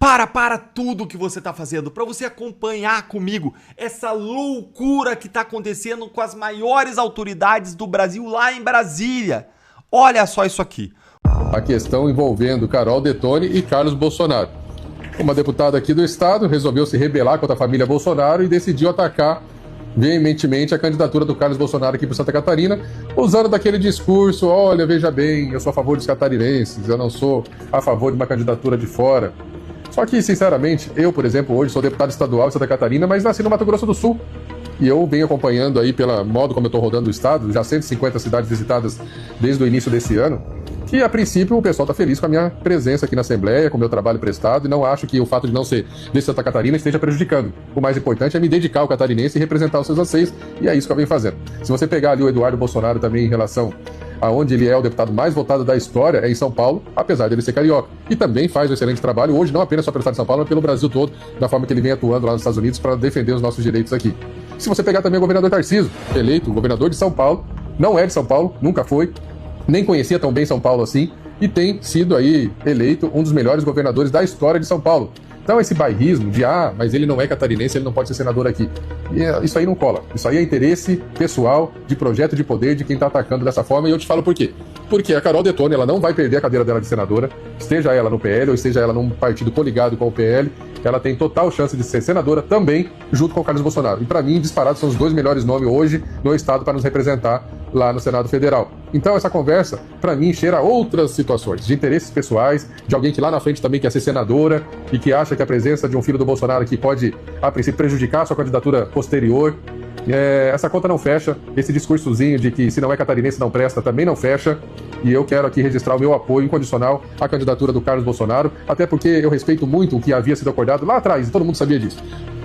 Para tudo que você tá fazendo, para você acompanhar comigo essa loucura que tá acontecendo com as maiores autoridades do Brasil lá em Brasília. Olha só isso aqui. A questão envolvendo Carol Detone e Carlos Bolsonaro. Uma deputada aqui do estado resolveu se rebelar contra a família Bolsonaro e decidiu atacar veementemente a candidatura do Carlos Bolsonaro aqui para Santa Catarina, usando daquele discurso: olha, veja bem, eu sou a favor dos catarinenses, eu não sou a favor de uma candidatura de fora. Só que, sinceramente, eu, por exemplo, hoje sou deputado estadual de Santa Catarina, mas nasci no Mato Grosso do Sul. E eu venho acompanhando aí, pelo modo como eu estou rodando o estado, já 150 cidades visitadas desde o início desse ano, que a princípio o pessoal está feliz com a minha presença aqui na Assembleia, com o meu trabalho prestado, e não acho que o fato de não ser de Santa Catarina esteja prejudicando. O mais importante é me dedicar ao catarinense e representar os seus anseios, e é isso que eu venho fazendo. Se você pegar ali o Eduardo Bolsonaro também em relação aonde ele é o deputado mais votado da história, é em São Paulo, apesar dele ser carioca. E também faz um excelente trabalho, hoje não apenas só pelo estado de São Paulo, mas pelo Brasil todo, da forma que ele vem atuando lá nos Estados Unidos para defender os nossos direitos aqui. Se você pegar também o governador Tarcísio, eleito governador de São Paulo, não é de São Paulo, nunca foi, nem conhecia tão bem São Paulo assim, e tem sido aí eleito um dos melhores governadores da história de São Paulo. Então esse bairrismo de, mas ele não é catarinense, ele não pode ser senador aqui. E isso aí não cola. Isso aí é interesse pessoal, de projeto de poder, de quem está atacando dessa forma. E eu te falo por quê. Porque a Carol Detone, ela não vai perder a cadeira dela de senadora, esteja ela no PL ou esteja ela num partido coligado com o PL, ela tem total chance de ser senadora também, junto com o Carlos Bolsonaro. E para mim, disparados, são os dois melhores nomes hoje no estado para nos representar lá no Senado Federal. Então essa conversa, para mim, cheira a outras situações, de interesses pessoais, de alguém que lá na frente também quer ser senadora e que acha que a presença de um filho do Bolsonaro aqui pode, a princípio, prejudicar a sua candidatura posterior. Essa conta não fecha, esse discursozinho de que se não é catarinense não presta também não fecha, e eu quero aqui registrar o meu apoio incondicional à candidatura do Carlos Bolsonaro, até porque eu respeito muito o que havia sido acordado lá atrás, e todo mundo sabia disso.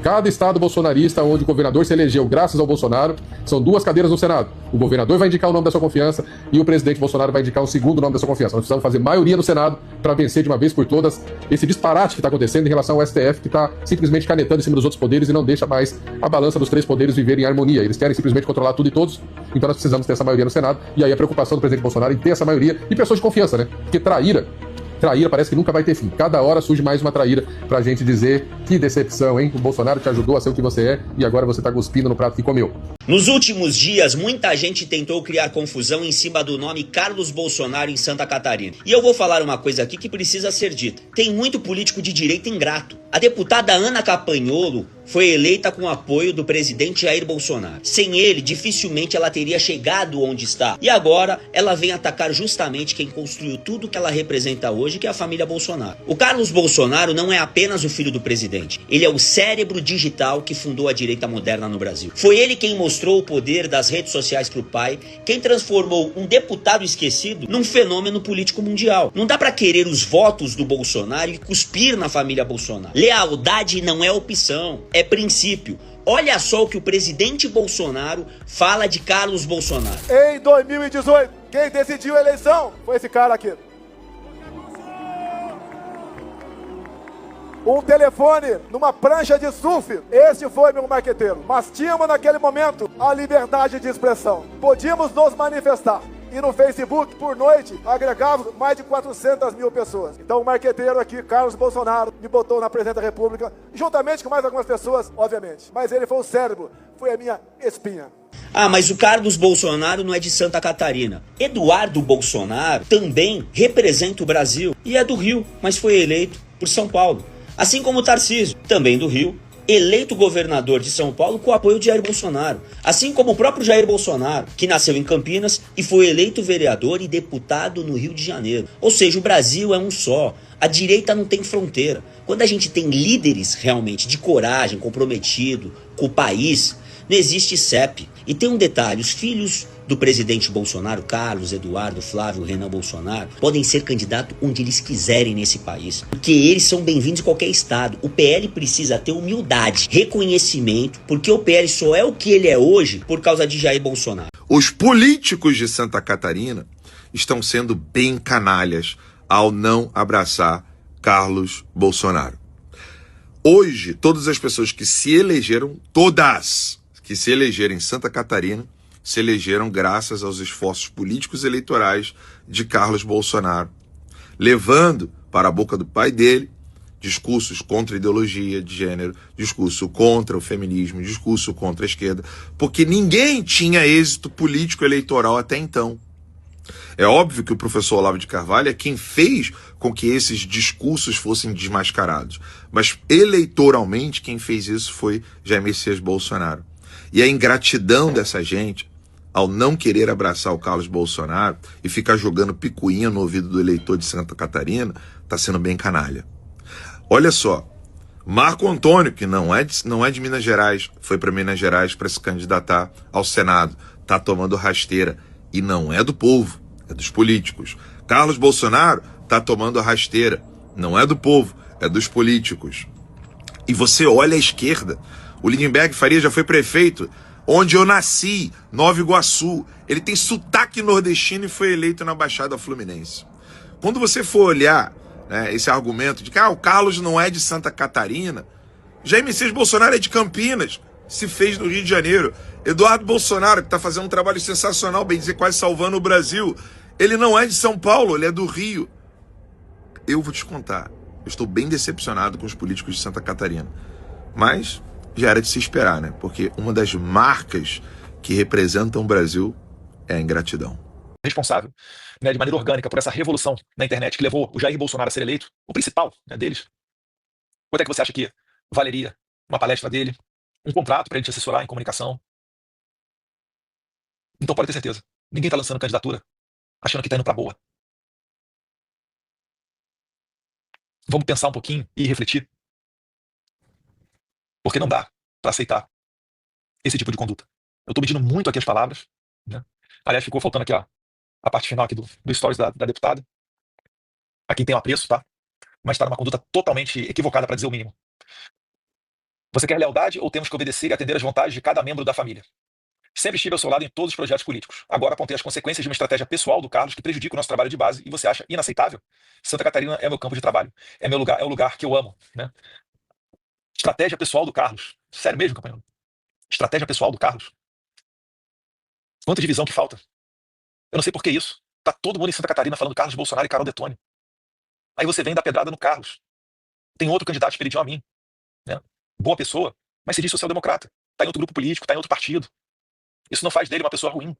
Cada estado bolsonarista onde o governador se elegeu graças ao Bolsonaro, são 2 cadeiras no Senado. O governador vai indicar o nome da sua confiança e o presidente Bolsonaro vai indicar o segundo nome da sua confiança. Nós precisamos fazer maioria no Senado para vencer de uma vez por todas esse disparate que está acontecendo em relação ao STF, que está simplesmente canetando em cima dos outros poderes e não deixa mais a balança dos 3 poderes viver em harmonia. Eles querem simplesmente controlar tudo e todos, então nós precisamos ter essa maioria no Senado. E aí a preocupação do presidente Bolsonaro em ter essa maioria e pessoas de confiança, né? Porque traíra parece que nunca vai ter fim. Cada hora surge mais uma traíra pra gente dizer: que decepção, hein? O Bolsonaro te ajudou a ser o que você é e agora você tá cuspindo no prato que comeu. Nos últimos dias, muita gente tentou criar confusão em cima do nome Carlos Bolsonaro em Santa Catarina. E eu vou falar uma coisa aqui que precisa ser dita. Tem muito político de direita ingrato. A deputada Ana Campagnolo foi eleita com o apoio do presidente Jair Bolsonaro. Sem ele, dificilmente ela teria chegado onde está. E agora, ela vem atacar justamente quem construiu tudo que ela representa hoje, que é a família Bolsonaro. O Carlos Bolsonaro não é apenas o filho do presidente. Ele é o cérebro digital que fundou a direita moderna no Brasil. Foi ele quem mostrou o poder das redes sociais para o pai, quem transformou um deputado esquecido num fenômeno político mundial. Não dá para querer os votos do Bolsonaro e cuspir na família Bolsonaro. Lealdade não é opção, é princípio. Olha só o que o presidente Bolsonaro fala de Carlos Bolsonaro. Em 2018, quem decidiu a eleição foi esse cara aqui. Um telefone numa prancha de surf. Esse foi meu marqueteiro. Mas tínhamos naquele momento a liberdade de expressão. Podíamos nos manifestar. E no Facebook, por noite, agregava mais de 400 mil pessoas. Então o marqueteiro aqui, Carlos Bolsonaro, me botou na presidência da República, juntamente com mais algumas pessoas, obviamente. Mas ele foi o cérebro, foi a minha espinha. Mas o Carlos Bolsonaro não é de Santa Catarina. Eduardo Bolsonaro também representa o Brasil e é do Rio, mas foi eleito por São Paulo. Assim como o Tarcísio, também do Rio, eleito governador de São Paulo com o apoio de Jair Bolsonaro. Assim como o próprio Jair Bolsonaro, que nasceu em Campinas e foi eleito vereador e deputado no Rio de Janeiro. Ou seja, o Brasil é um só. A direita não tem fronteira. Quando a gente tem líderes realmente de coragem, comprometido com o país, não existe CEP. E tem um detalhe, os filhos do presidente Bolsonaro, Carlos, Eduardo, Flávio, Renan Bolsonaro, podem ser candidatos onde eles quiserem nesse país, porque eles são bem-vindos em qualquer estado. O PL precisa ter humildade, reconhecimento, porque o PL só é o que ele é hoje por causa de Jair Bolsonaro. Os políticos de Santa Catarina estão sendo bem canalhas ao não abraçar Carlos Bolsonaro. Hoje, todas as pessoas que se elegeram, em Santa Catarina, se elegeram graças aos esforços políticos e eleitorais de Carlos Bolsonaro, levando para a boca do pai dele discursos contra a ideologia de gênero, discurso contra o feminismo, discurso contra a esquerda, porque ninguém tinha êxito político eleitoral até então. É óbvio que o professor Olavo de Carvalho é quem fez com que esses discursos fossem desmascarados, mas eleitoralmente quem fez isso foi Jair Messias Bolsonaro. E a ingratidão dessa gente, ao não querer abraçar o Carlos Bolsonaro e ficar jogando picuinha no ouvido do eleitor de Santa Catarina, está sendo bem canalha. Olha só, Marco Antônio, que não é de Minas Gerais, foi para Minas Gerais para se candidatar ao Senado, está tomando rasteira, e não é do povo, é dos políticos. Carlos Bolsonaro está tomando rasteira, não é do povo, é dos políticos. E você olha a esquerda, o Lindenberg Faria já foi prefeito, onde eu nasci, Nova Iguaçu. Ele tem sotaque nordestino e foi eleito na Baixada Fluminense. Quando você for olhar, né, esse argumento de que o Carlos não é de Santa Catarina, Jair Messias Bolsonaro é de Campinas, se fez no Rio de Janeiro. Eduardo Bolsonaro, que está fazendo um trabalho sensacional, bem dizer, quase salvando o Brasil, ele não é de São Paulo, ele é do Rio. Eu vou te contar, eu estou bem decepcionado com os políticos de Santa Catarina. Mas já era de se esperar, né? Porque uma das marcas que representam o Brasil é a ingratidão. Responsável, né, de maneira orgânica por essa revolução na internet que levou o Jair Bolsonaro a ser eleito, o principal, né, deles. Quanto é que você acha que valeria uma palestra dele, um contrato para ele te assessorar em comunicação? Então pode ter certeza, ninguém está lançando candidatura achando que está indo para boa. Vamos pensar um pouquinho e refletir, porque não dá para aceitar esse tipo de conduta. Eu estou medindo muito aqui as palavras, né? Aliás, ficou faltando aqui, ó, a parte final aqui do stories da deputada. A quem tem um apreço, tá? Mas está numa conduta totalmente equivocada, para dizer o mínimo. Você quer lealdade ou temos que obedecer e atender às vontades de cada membro da família? Sempre estive ao seu lado em todos os projetos políticos. Agora apontei as consequências de uma estratégia pessoal do Carlos que prejudica o nosso trabalho de base e você acha inaceitável? Santa Catarina é meu campo de trabalho. É meu lugar, é o lugar que eu amo, né? Estratégia pessoal do Carlos. Sério mesmo, companheiro? Estratégia pessoal do Carlos? Quanta divisão que falta. Eu não sei por que isso. Tá todo mundo em Santa Catarina falando Carlos Bolsonaro e Carol Detone. Aí você vem dar pedrada no Carlos. Tem outro candidato expedido a mim, né? Boa pessoa, mas se diz social-democrata. Tá em outro grupo político, tá em outro partido. Isso não faz dele uma pessoa ruim.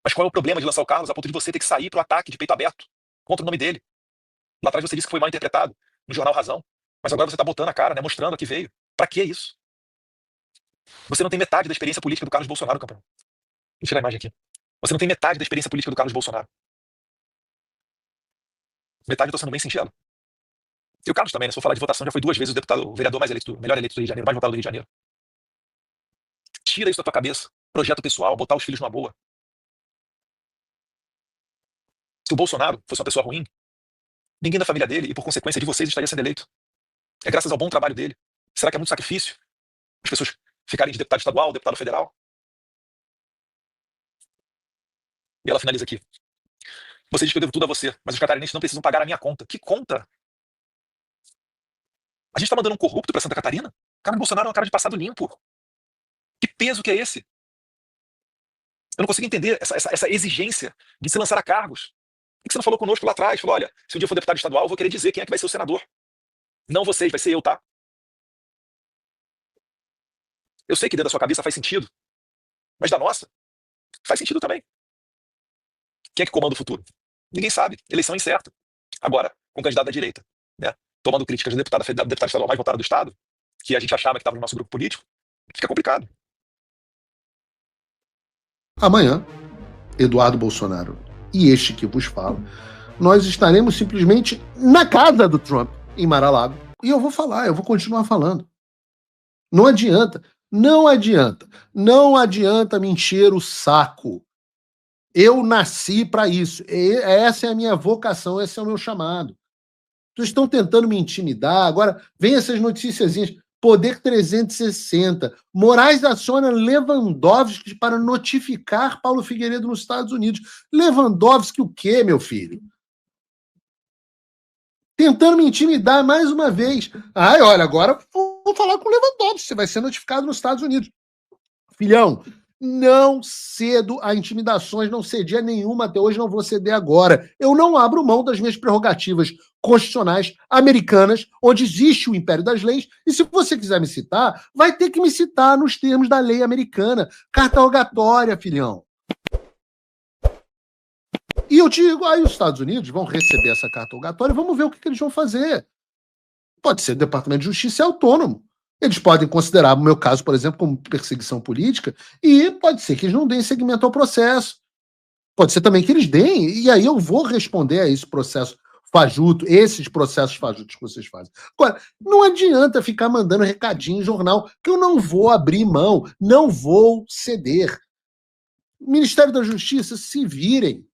Mas qual é o problema de lançar o Carlos a ponto de você ter que sair pro ataque de peito aberto contra o nome dele? Lá atrás você disse que foi mal interpretado no jornal Razão. Mas agora você tá botando a cara, né? Mostrando a que veio. Pra que isso? Você não tem metade da experiência política do Carlos Bolsonaro, campeão. Deixa eu tirar a imagem aqui. Você não tem metade da experiência política do Carlos Bolsonaro. Metade eu tô sendo bem sincero. E o Carlos também, né? Se for falar de votação, já foi 2 vezes o vereador mais eleito, melhor eleito do Rio de Janeiro, mais votado do Rio de Janeiro. Tira isso da tua cabeça. Projeto pessoal, botar os filhos numa boa. Se o Bolsonaro fosse uma pessoa ruim, ninguém da família dele e, por consequência, de vocês estaria sendo eleito. É graças ao bom trabalho dele. Será que é muito sacrifício as pessoas ficarem de deputado estadual, deputado federal? E ela finaliza aqui. Você diz que eu devo tudo a você, mas os catarinenses não precisam pagar a minha conta. Que conta? A gente tá mandando um corrupto pra Santa Catarina? Cara, o Bolsonaro é uma cara de passado limpo. Que peso que é esse? Eu não consigo entender essa exigência de se lançar a cargos. Por que você não falou conosco lá atrás? Falou, olha, se um dia eu for deputado estadual, eu vou querer dizer quem é que vai ser o senador. Não vocês, vai ser eu, tá? Eu sei que dentro da sua cabeça faz sentido, mas da nossa, faz sentido também. Quem é que comanda o futuro? Ninguém sabe. Eleição incerta. Agora, com o candidato da direita, né? Tomando críticas do deputado estadual mais votado do Estado, que a gente achava que estava no nosso grupo político, fica complicado. Amanhã, Eduardo Bolsonaro e este que vos fala, nós estaremos simplesmente na casa do Trump, em Mar-a-Lago, e eu vou falar, eu vou continuar falando. Não adianta, não adianta, não adianta me encher o saco. Eu nasci para isso, essa é a minha vocação, esse é o meu chamado. Vocês estão tentando me intimidar, agora vem essas noticiazinhas. Poder 360. Moraes aciona Lewandowski para notificar Paulo Figueiredo nos Estados Unidos. Lewandowski o quê, meu filho? Tentando me intimidar mais uma vez. Ai, olha, agora vou falar com o Lewandowski. Você vai ser notificado nos Estados Unidos. Filhão, Não cedo a intimidações, não cedi a nenhuma até hoje, não vou ceder agora. Eu não abro mão das minhas prerrogativas constitucionais americanas, onde existe o império das leis, e se você quiser me citar, vai ter que me citar nos termos da lei americana. Carta rogatória, filhão. E eu digo, aí os Estados Unidos vão receber essa carta rogatória e vamos ver o que eles vão fazer. Pode ser o Departamento de Justiça é autônomo. Eles podem considerar o meu caso, por exemplo, como perseguição política, e pode ser que eles não deem seguimento ao processo. Pode ser também que eles deem, e aí eu vou responder a esse processo fajuto, esses processos fajutos que vocês fazem. Agora, não adianta ficar mandando recadinho em jornal, que eu não vou abrir mão, não vou ceder. Ministério da Justiça, se virem.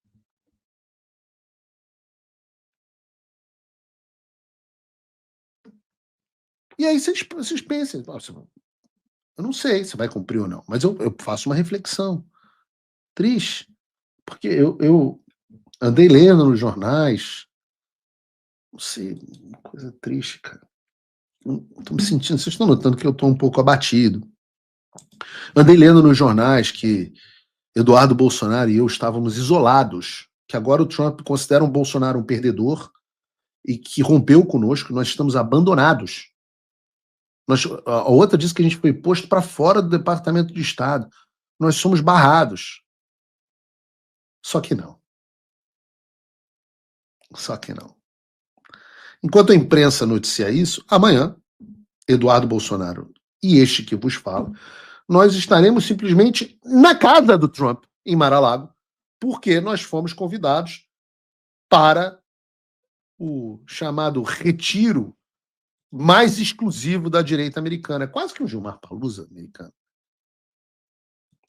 E aí vocês pensem, eu não sei se vai cumprir ou não, mas eu faço uma reflexão triste, porque eu andei lendo nos jornais, não sei, uma coisa triste, cara. Estou me sentindo, vocês estão notando que eu estou um pouco abatido. Andei lendo nos jornais que Eduardo Bolsonaro e eu estávamos isolados, que agora o Trump considera o Bolsonaro um perdedor e que rompeu conosco, nós estamos abandonados. A outra diz que a gente foi posto para fora do Departamento de Estado. Nós somos barrados. Só que não. Só que não. Enquanto a imprensa noticia isso, amanhã, Eduardo Bolsonaro e este que vos fala, nós estaremos simplesmente na casa do Trump, em Mar-a-Lago, porque nós fomos convidados para o chamado retiro mais exclusivo da direita americana. É quase que um Gilmar Palusa americano.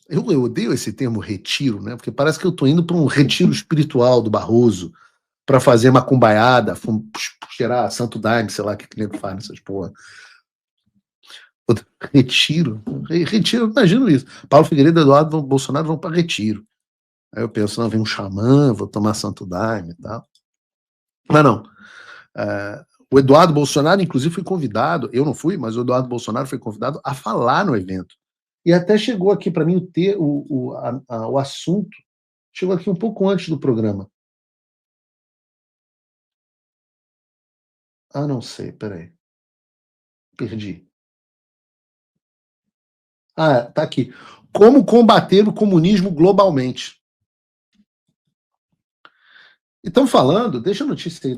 Eu odeio esse termo retiro, né? Porque parece que eu estou indo para um retiro espiritual do Barroso para fazer macumbaiada, cheirar santo daime, sei lá o que ele faz nessas porra. Retiro, imagino isso. Paulo Figueiredo e Eduardo Bolsonaro vão para retiro. Aí eu penso, não, vem um xamã, vou tomar santo daime e tal. Mas não. O Eduardo Bolsonaro, inclusive, foi convidado, eu não fui, mas o Eduardo Bolsonaro foi convidado a falar no evento. E até chegou aqui para mim o assunto, chegou aqui um pouco antes do programa. Ah, não sei, peraí. Perdi. Ah, tá aqui. Como combater o comunismo globalmente. E estão falando, deixa a notícia aí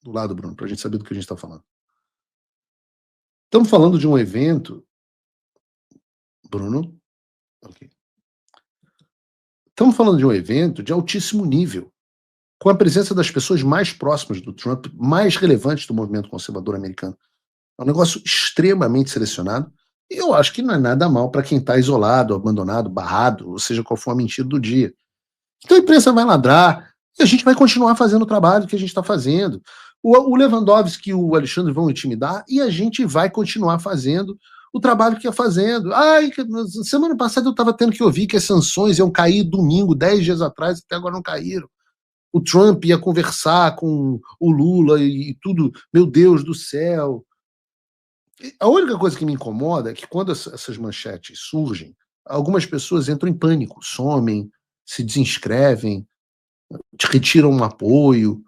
do lado, Bruno, para a gente saber do que a gente está falando. Estamos falando de um evento. Bruno? Ok. Estamos falando de um evento de altíssimo nível, com a presença das pessoas mais próximas do Trump, mais relevantes do movimento conservador americano. É um negócio extremamente selecionado, e eu acho que não é nada mal para quem está isolado, abandonado, barrado, ou seja, qual for a mentira do dia. Então a imprensa vai ladrar, e a gente vai continuar fazendo o trabalho que a gente está fazendo. O Lewandowski e o Alexandre vão intimidar, e a gente vai continuar fazendo o trabalho que ia fazendo. Semana passada eu estava tendo que ouvir que as sanções iam cair domingo, 10 dias atrás, até agora não caíram. O Trump ia conversar com o Lula e tudo. Meu Deus do céu. A única coisa que me incomoda é que quando essas manchetes surgem, algumas pessoas entram em pânico, somem, se desinscrevem, te retiram um apoio.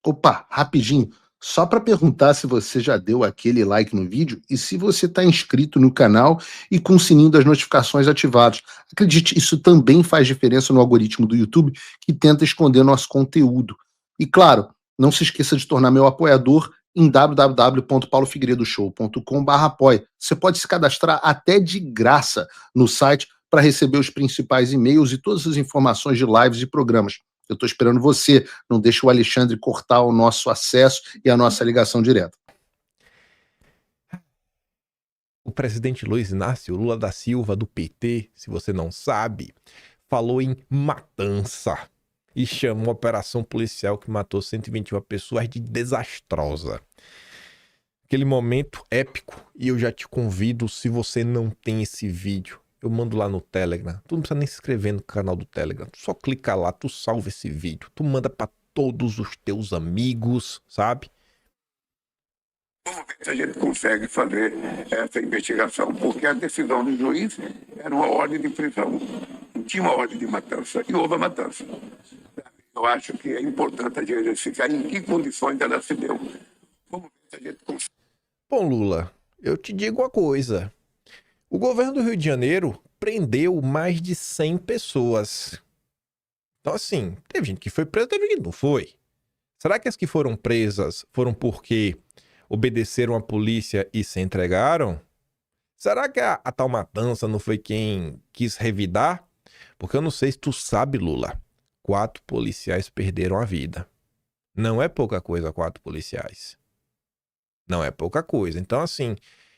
Opa, rapidinho, só para perguntar se você já deu aquele like no vídeo e se você está inscrito no canal e com o sininho das notificações ativados. Acredite, isso também faz diferença no algoritmo do YouTube, que tenta esconder nosso conteúdo. E claro, não se esqueça de tornar meu apoiador em www.paulofigueiredoshow.com/apoia. Você pode se cadastrar até de graça no site para receber os principais e-mails e todas as informações de lives e programas. Eu estou esperando você. Não deixe o Alexandre cortar o nosso acesso e a nossa ligação direta. O presidente Luiz Inácio Lula da Silva, do PT, se você não sabe, falou em matança e chamou a operação policial que matou 121 pessoas de desastrosa. Aquele momento épico, e eu já te convido, se você não tem esse vídeo, eu mando lá no Telegram. Tu não precisa nem se inscrever no canal do Telegram. Tu só clica lá, tu salva esse vídeo. Tu manda pra todos os teus amigos, sabe? A gente consegue fazer essa investigação, porque a decisão do juiz era uma ordem de prisão, não tinha uma ordem de matança, e houve a matança. Eu acho que é importante a gente verificar em que condições ela se deu. Vamos ver se a gente consegue. Bom, Lula, eu te digo uma coisa. O governo do Rio de Janeiro prendeu mais de 100 pessoas. Então, assim, teve gente que foi presa, teve gente que não foi. Será que as que foram presas foram porque obedeceram à polícia e se entregaram? Será que a tal matança não foi quem quis revidar? Porque eu não sei se tu sabe, Lula. 4 policiais perderam a vida. Não é pouca coisa 4 policiais. Não é pouca coisa. Então, assim,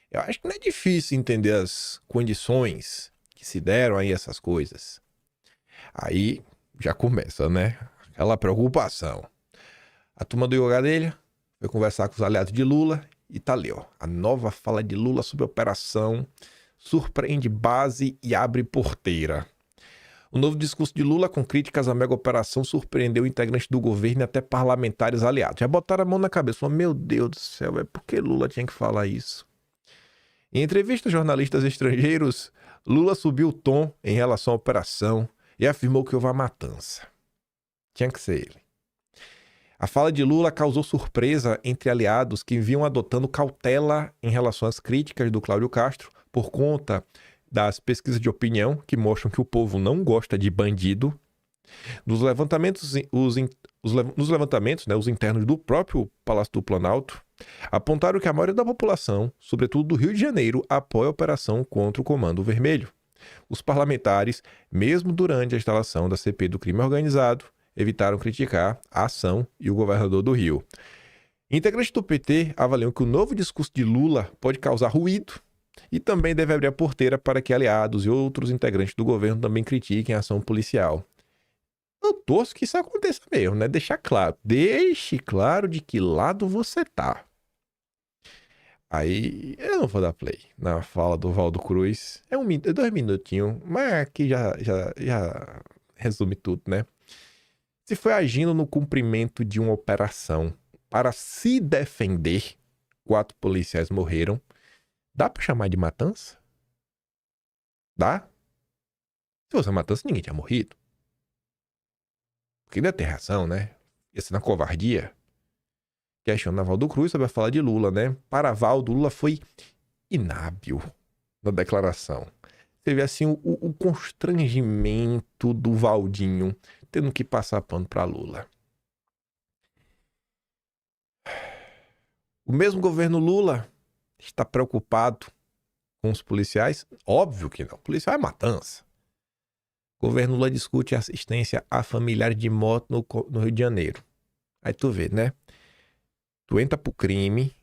eu acho que não é difícil entender as condições que se deram aí essas coisas. Aí já começa, né? Aquela preocupação. A turma do Yoga dele foi conversar com os aliados de Lula e tá ali, ó. A nova fala de Lula sobre a operação surpreende base e abre porteira. O novo discurso de Lula com críticas à mega operação surpreendeu integrantes do governo e até parlamentares aliados. Já botaram a mão na cabeça. Falaram, meu Deus do céu, por que Lula tinha que falar isso? Em entrevista a jornalistas estrangeiros, Lula subiu o tom em relação à operação e afirmou que houve uma matança. Tinha que ser ele. A fala de Lula causou surpresa entre aliados que vinham adotando cautela em relação às críticas do Cláudio Castro por conta das pesquisas de opinião que mostram que o povo não gosta de bandido. Nos levantamentos, os internos do próprio Palácio do Planalto apontaram que a maioria da população, sobretudo do Rio de Janeiro, apoia a operação contra o Comando Vermelho. Os parlamentares, mesmo durante a instalação da CPI do crime organizado, evitaram criticar a ação e o governador do Rio. Integrantes do PT avaliam que o novo discurso de Lula pode causar ruído e também deve abrir a porteira para que aliados e outros integrantes do governo também critiquem a ação policial. Eu torço que isso aconteça mesmo, né? Deixar claro. Deixe claro de que lado você tá. Aí, eu não vou dar play na fala do Valdo Cruz. É 2 minutinhos, mas aqui já resume tudo, né? Se foi agindo no cumprimento de uma operação para se defender, 4 policiais morreram. Dá pra chamar de matança? Dá? Se fosse uma matança, ninguém tinha morrido. Porque deve ter reação, né? Ia ser na covardia. Questiona Valdo Cruz sobre a fala de Lula, né? Para Valdo, Lula foi inábil na declaração. Teve assim o constrangimento do Valdinho tendo que passar pano para Lula. O mesmo governo Lula está preocupado com os policiais? Óbvio que não. O policial é matança. O governo Lula discute assistência a familiares de morte no Rio de Janeiro. Aí tu vê, né? Tu entra pro crime,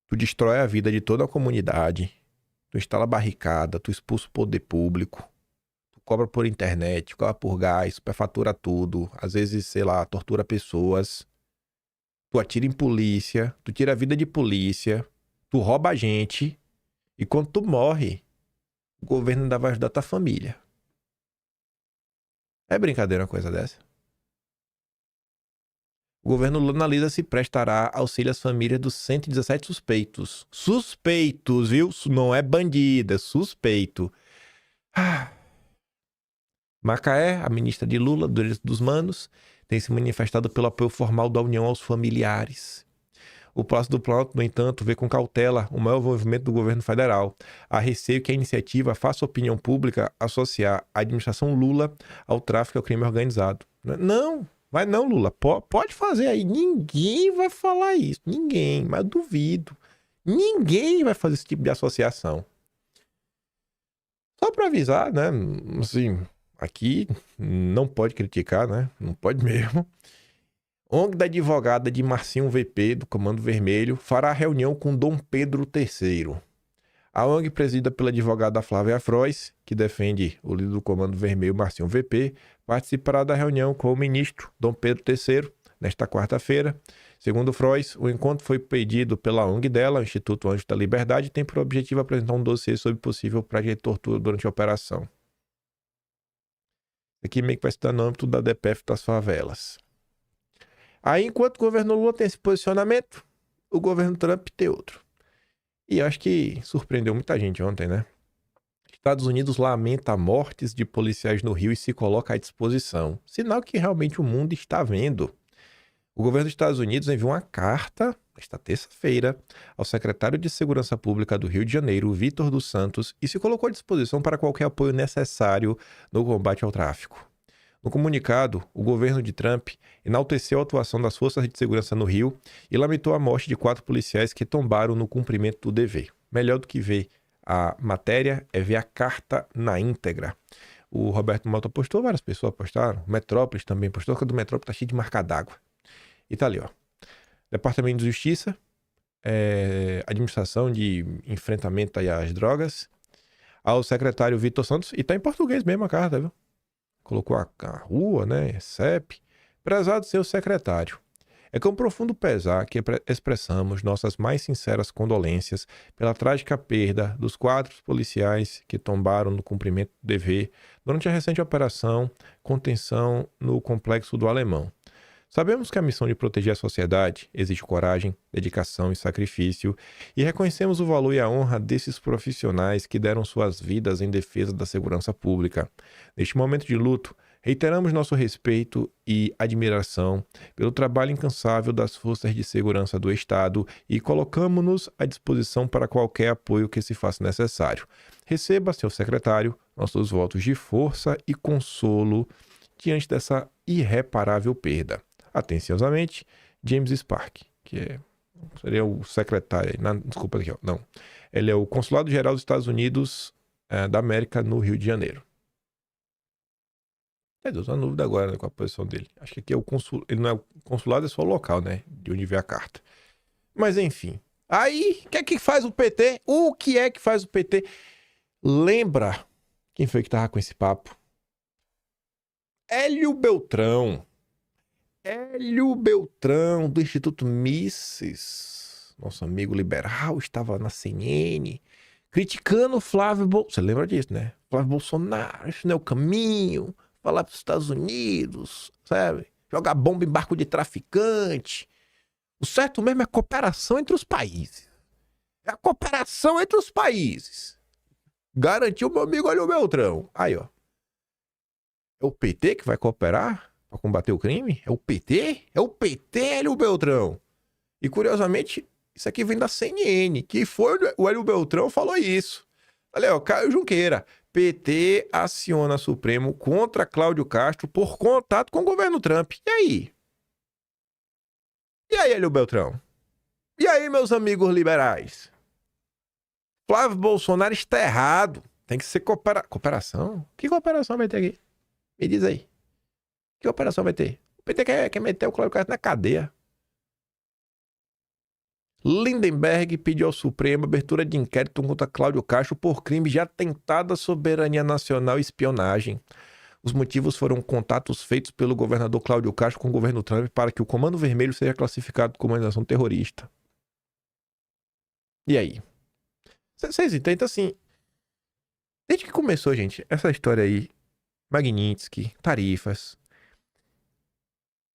tu destrói a vida de toda a comunidade, tu instala barricada, tu expulsa o poder público, tu cobra por internet, cobra por gás, superfatura tudo, às vezes, sei lá, tortura pessoas, tu atira em polícia, tu tira a vida de polícia, tu rouba a gente, e quando tu morre, o governo ainda vai ajudar tua família. É brincadeira uma coisa dessa? O governo Lula analisa se prestará auxílio às famílias dos 117 suspeitos. Suspeitos, viu? Não é bandido, é suspeito. Macaé, a ministra de Lula, dos Direitos dos Humanos, tem se manifestado pelo apoio formal da União aos familiares. O Palácio do Planalto, no entanto, vê com cautela o maior envolvimento do governo federal. Há receio que a iniciativa faça a opinião pública associar a administração Lula ao tráfico e ao crime organizado. Não, vai não, Lula. Pode fazer aí. Ninguém vai falar isso. Ninguém, mas eu duvido. Ninguém vai fazer esse tipo de associação. Só para avisar, né? Assim, aqui não pode criticar, né? Não pode mesmo. ONG da advogada de Marcinho VP, do Comando Vermelho, fará reunião com Dom Pedro III. A ONG, presidida pela advogada Flávia Frois, que defende o líder do Comando Vermelho, Marcinho VP, participará da reunião com o ministro Dom Pedro III, nesta quarta-feira. Segundo Frois, o encontro foi pedido pela ONG dela, o Instituto Anjos da Liberdade, e tem por objetivo apresentar um dossiê sobre possível prática de tortura durante a operação. Aqui meio que vai estar no âmbito da DPF das favelas. Aí, enquanto o governo Lula tem esse posicionamento, o governo Trump ter outro. E eu acho que surpreendeu muita gente ontem, né? Estados Unidos lamenta mortes de policiais no Rio e se coloca à disposição. Sinal que realmente o mundo está vendo. O governo dos Estados Unidos enviou uma carta, esta terça-feira, ao secretário de Segurança Pública do Rio de Janeiro, Vitor dos Santos, e se colocou à disposição para qualquer apoio necessário no combate ao tráfico. No comunicado, o governo de Trump enalteceu a atuação das forças de segurança no Rio e lamentou a morte de 4 policiais que tombaram no cumprimento do dever. Melhor do que ver a matéria é ver a carta na íntegra. O Roberto Malta postou, várias pessoas postaram, o Metrópolis também postou, que o do Metrópolis tá cheio de marca d'água. E tá ali, ó. Departamento de Justiça, Administração de Enfrentamento às Drogas, ao secretário Vitor Santos, e tá em português mesmo a carta, viu? Colocou a rua, né, CEP. Prezado seu secretário, é com profundo pesar que expressamos nossas mais sinceras condolências pela trágica perda dos 4 policiais que tombaram no cumprimento do dever durante a recente operação Contenção no Complexo do Alemão. Sabemos que a missão de proteger a sociedade exige coragem, dedicação e sacrifício, e reconhecemos o valor e a honra desses profissionais que deram suas vidas em defesa da segurança pública. Neste momento de luto, reiteramos nosso respeito e admiração pelo trabalho incansável das forças de segurança do Estado e colocamos-nos à disposição para qualquer apoio que se faça necessário. Receba, seu secretário, nossos votos de força e consolo diante dessa irreparável perda. Atenciosamente, James Spark, que seria o secretário, desculpa aqui, ó, não. Ele é o Consulado-Geral dos Estados Unidos da América no Rio de Janeiro. Deus, uma dúvida agora, né, com a posição dele. Acho que aqui é o consulado, ele não é o consulado, é só o local, né, de onde vem a carta. Mas enfim. Aí, o que é que faz o PT? O que é que faz o PT? Lembra quem foi que tava com esse papo? Hélio Beltrão, do Instituto Mises, nosso amigo liberal, estava na CNN, criticando o Flávio Bolsonaro. Você lembra disso, né? Flávio Bolsonaro, isso não é o caminho, falar para os Estados Unidos, sabe? Jogar bomba em barco de traficante. O certo mesmo é a cooperação entre os países. É a cooperação entre os países. Garantiu meu amigo Hélio Beltrão. Aí, ó. É o PT que vai cooperar para combater o crime? É o PT? É o PT, Hélio Beltrão. E curiosamente, isso aqui vem da CNN, que foi o Hélio Beltrão falou isso. Olha, ó, Caio Junqueira. PT aciona Supremo contra Cláudio Castro por contato com o governo Trump. E aí? E aí, Hélio Beltrão? E aí, meus amigos liberais? Flávio Bolsonaro está errado. Tem que ser cooperação? Que cooperação vai ter aqui? Me diz aí. Que operação vai ter? O PT quer meter o Cláudio Castro na cadeia. Lindenberg pediu ao Supremo abertura de inquérito contra Cláudio Castro por crime de atentado à soberania nacional e espionagem. Os motivos foram contatos feitos pelo governador Cláudio Castro com o governo Trump para que o Comando Vermelho seja classificado como organização terrorista. E aí? Vocês entendem? Então, assim, desde que começou, gente, essa história aí, Magnitsky, tarifas,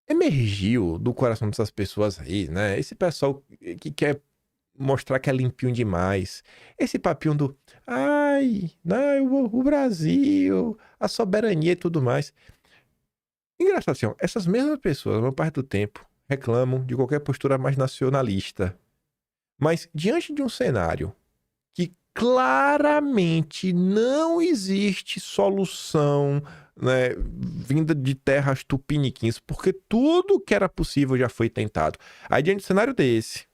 emergiu do coração dessas pessoas aí, né? Esse pessoal que quer mostrar que é limpinho demais. Esse papinho do, não, o Brasil, a soberania e tudo mais. Engraçado assim, ó, essas mesmas pessoas, a maior parte do tempo, reclamam de qualquer postura mais nacionalista. Mas diante de um cenário que claramente não existe solução, né, vinda de terras tupiniquins, porque tudo que era possível já foi tentado. Aí diante de um cenário desse,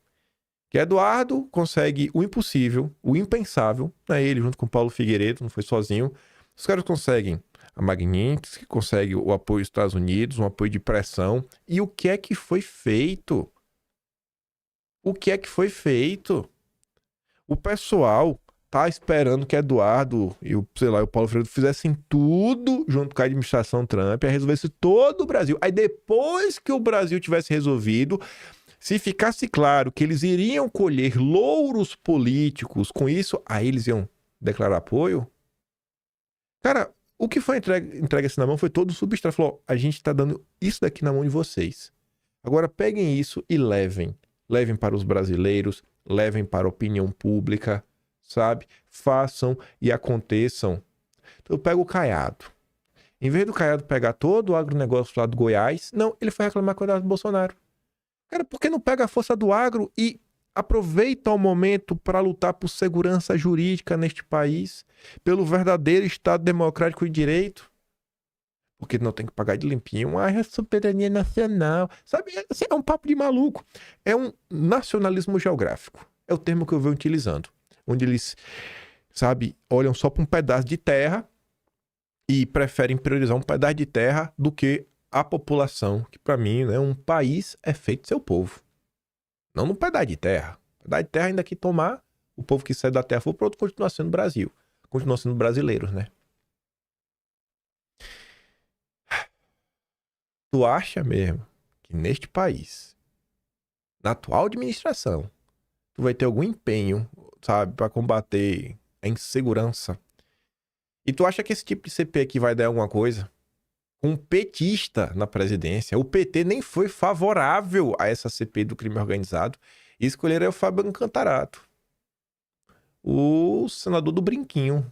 que Eduardo consegue o impossível, o impensável, né, ele junto com Paulo Figueiredo, não foi sozinho, os caras conseguem a Magnitsky, que consegue o apoio dos Estados Unidos, um apoio de pressão, e o que é que foi feito? O que é que foi feito? O pessoal tá esperando que Eduardo e o Paulo Freire fizessem tudo junto com a administração Trump, aí resolvesse todo o Brasil. Aí depois que o Brasil tivesse resolvido, se ficasse claro que eles iriam colher louros políticos com isso, aí eles iam declarar apoio. Cara, o que foi entregue assim na mão foi todo o substrato. Falou, a gente tá dando isso daqui na mão de vocês. Agora peguem isso e levem. levem para os brasileiros, levem para a opinião pública, sabe? Façam e aconteçam. Então eu pego o Caiado. Em vez do Caiado pegar todo o agronegócio lá do Goiás, não, ele foi reclamar com o Eduardo Bolsonaro. Cara, por que não pega a força do agro e aproveita o momento para lutar por segurança jurídica neste país, pelo verdadeiro Estado democrático e direito? Porque não tem que pagar de limpinho. Ah, é soberania nacional. Sabe, é um papo de maluco. É um nacionalismo geográfico. É o termo que eu venho utilizando. Onde eles, sabe, olham só para um pedaço de terra e preferem priorizar um pedaço de terra do que a população, que para mim, né, um país é feito de seu povo. Não num pedaço de terra. Pedaço de terra ainda que tomar, o povo que sai da terra for para outro, continua sendo Brasil. Continua sendo brasileiros, né? Tu acha mesmo que neste país, na atual administração, tu vai ter algum empenho, sabe, para combater a insegurança? E tu acha que esse tipo de CP aqui vai dar alguma coisa? Um petista na presidência. O PT nem foi favorável a essa CP do crime organizado e escolheram o Fábio Cantarato, o senador do Brinquinho,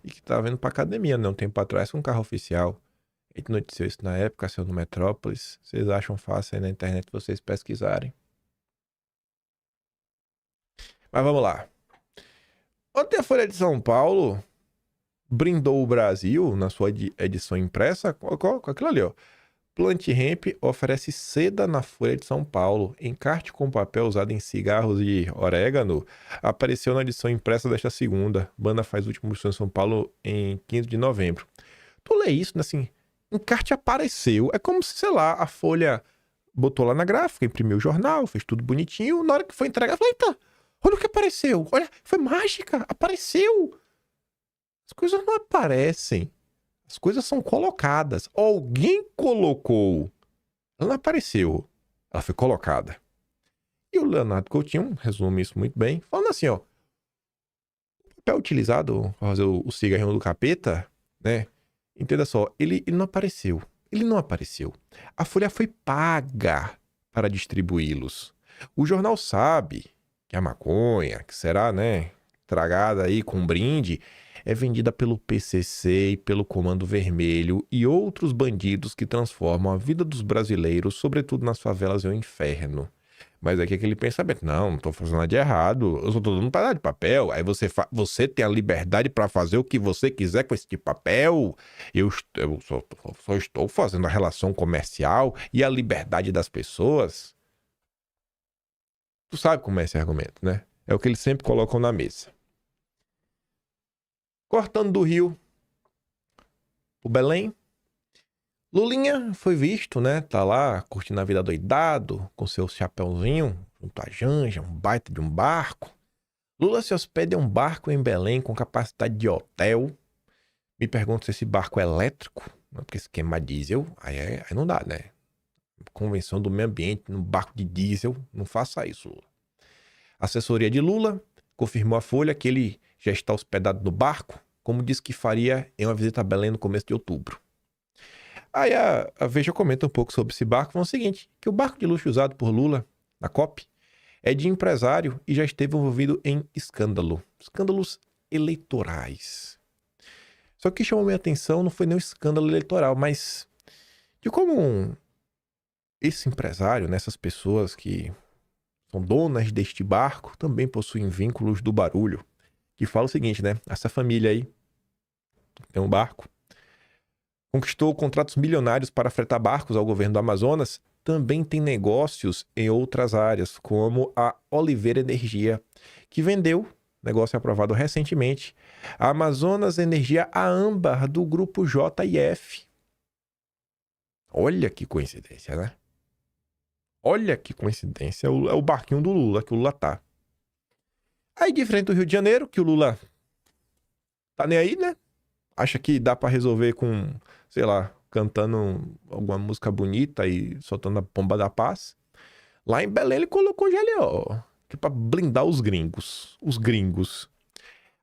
e que tá vindo pra academia, né, um tempo atrás, com um carro oficial. A gente noticiou isso na época, saiu no Metrópolis. Vocês acham fácil aí na internet vocês pesquisarem. Mas vamos lá. Ontem a Folha de São Paulo brindou o Brasil na sua edição impressa com aquilo ali, ó. Plant Hemp oferece seda na Folha de São Paulo. Encarte com papel usado em cigarros e orégano apareceu na edição impressa desta segunda. Banda faz última edição em São Paulo em 15 de novembro. Tu lê isso, né, assim... Encarte apareceu. É como se, sei lá, a Folha botou lá na gráfica, imprimiu o jornal, fez tudo bonitinho. Na hora que foi entregar, eu falei, eita, olha o que apareceu. Olha, foi mágica, apareceu. As coisas não aparecem. As coisas são colocadas. Alguém colocou. Ela não apareceu. Ela foi colocada. E o Leonardo Coutinho resume isso muito bem, falando assim, ó. O papel utilizado para fazer o cigarrinho do capeta, né? Entenda só, ele não apareceu. Ele não apareceu. A Folha foi paga para distribuí-los. O jornal sabe que a maconha, que será, né, tragada aí com brinde, é vendida pelo PCC e pelo Comando Vermelho e outros bandidos que transformam a vida dos brasileiros, sobretudo nas favelas, em um inferno. Mas aqui é aquele pensamento, não tô fazendo nada de errado, eu só tô dando um pedaço de papel, aí você tem a liberdade para fazer o que você quiser com esse tipo de papel, eu só estou fazendo a relação comercial e a liberdade das pessoas. Tu sabe como é esse argumento, né? É o que eles sempre colocam na mesa. Cortando do Rio o Belém, Lulinha foi visto, né? Tá lá curtindo a vida doidado, com seu chapeuzinho, junto à Janja, um baita de um barco. Lula se hospeda em um barco em Belém com capacidade de hotel. Me pergunto se esse barco é elétrico, porque esquema diesel, aí não dá, né? Convenção do meio ambiente, num barco de diesel, não faça isso, Lula. A assessoria de Lula confirmou à Folha que ele já está hospedado no barco, como disse que faria em uma visita a Belém no começo de outubro. Aí a Veja comenta um pouco sobre esse barco, falando o seguinte, que o barco de luxo usado por Lula, na COP, é de empresário e já esteve envolvido em escândalos eleitorais. Só que chamou minha atenção não foi nem um escândalo eleitoral, mas de como esse empresário, né, essas pessoas que são donas deste barco, também possuem vínculos do barulho, que fala o seguinte, né, essa família aí tem um barco, conquistou contratos milionários para fretar barcos ao governo do Amazonas, também tem negócios em outras áreas, como a Oliveira Energia, que vendeu, negócio aprovado recentemente, a Amazonas Energia a Âmbar do grupo JF. Olha que coincidência, né? Olha que coincidência, é o barquinho do Lula, que o Lula tá. Aí de frente do Rio de Janeiro, que o Lula tá nem aí, né? Acha que dá pra resolver com, sei lá, cantando alguma música bonita e soltando a pomba da paz. Lá em Belém ele colocou GLO, que é pra blindar os gringos.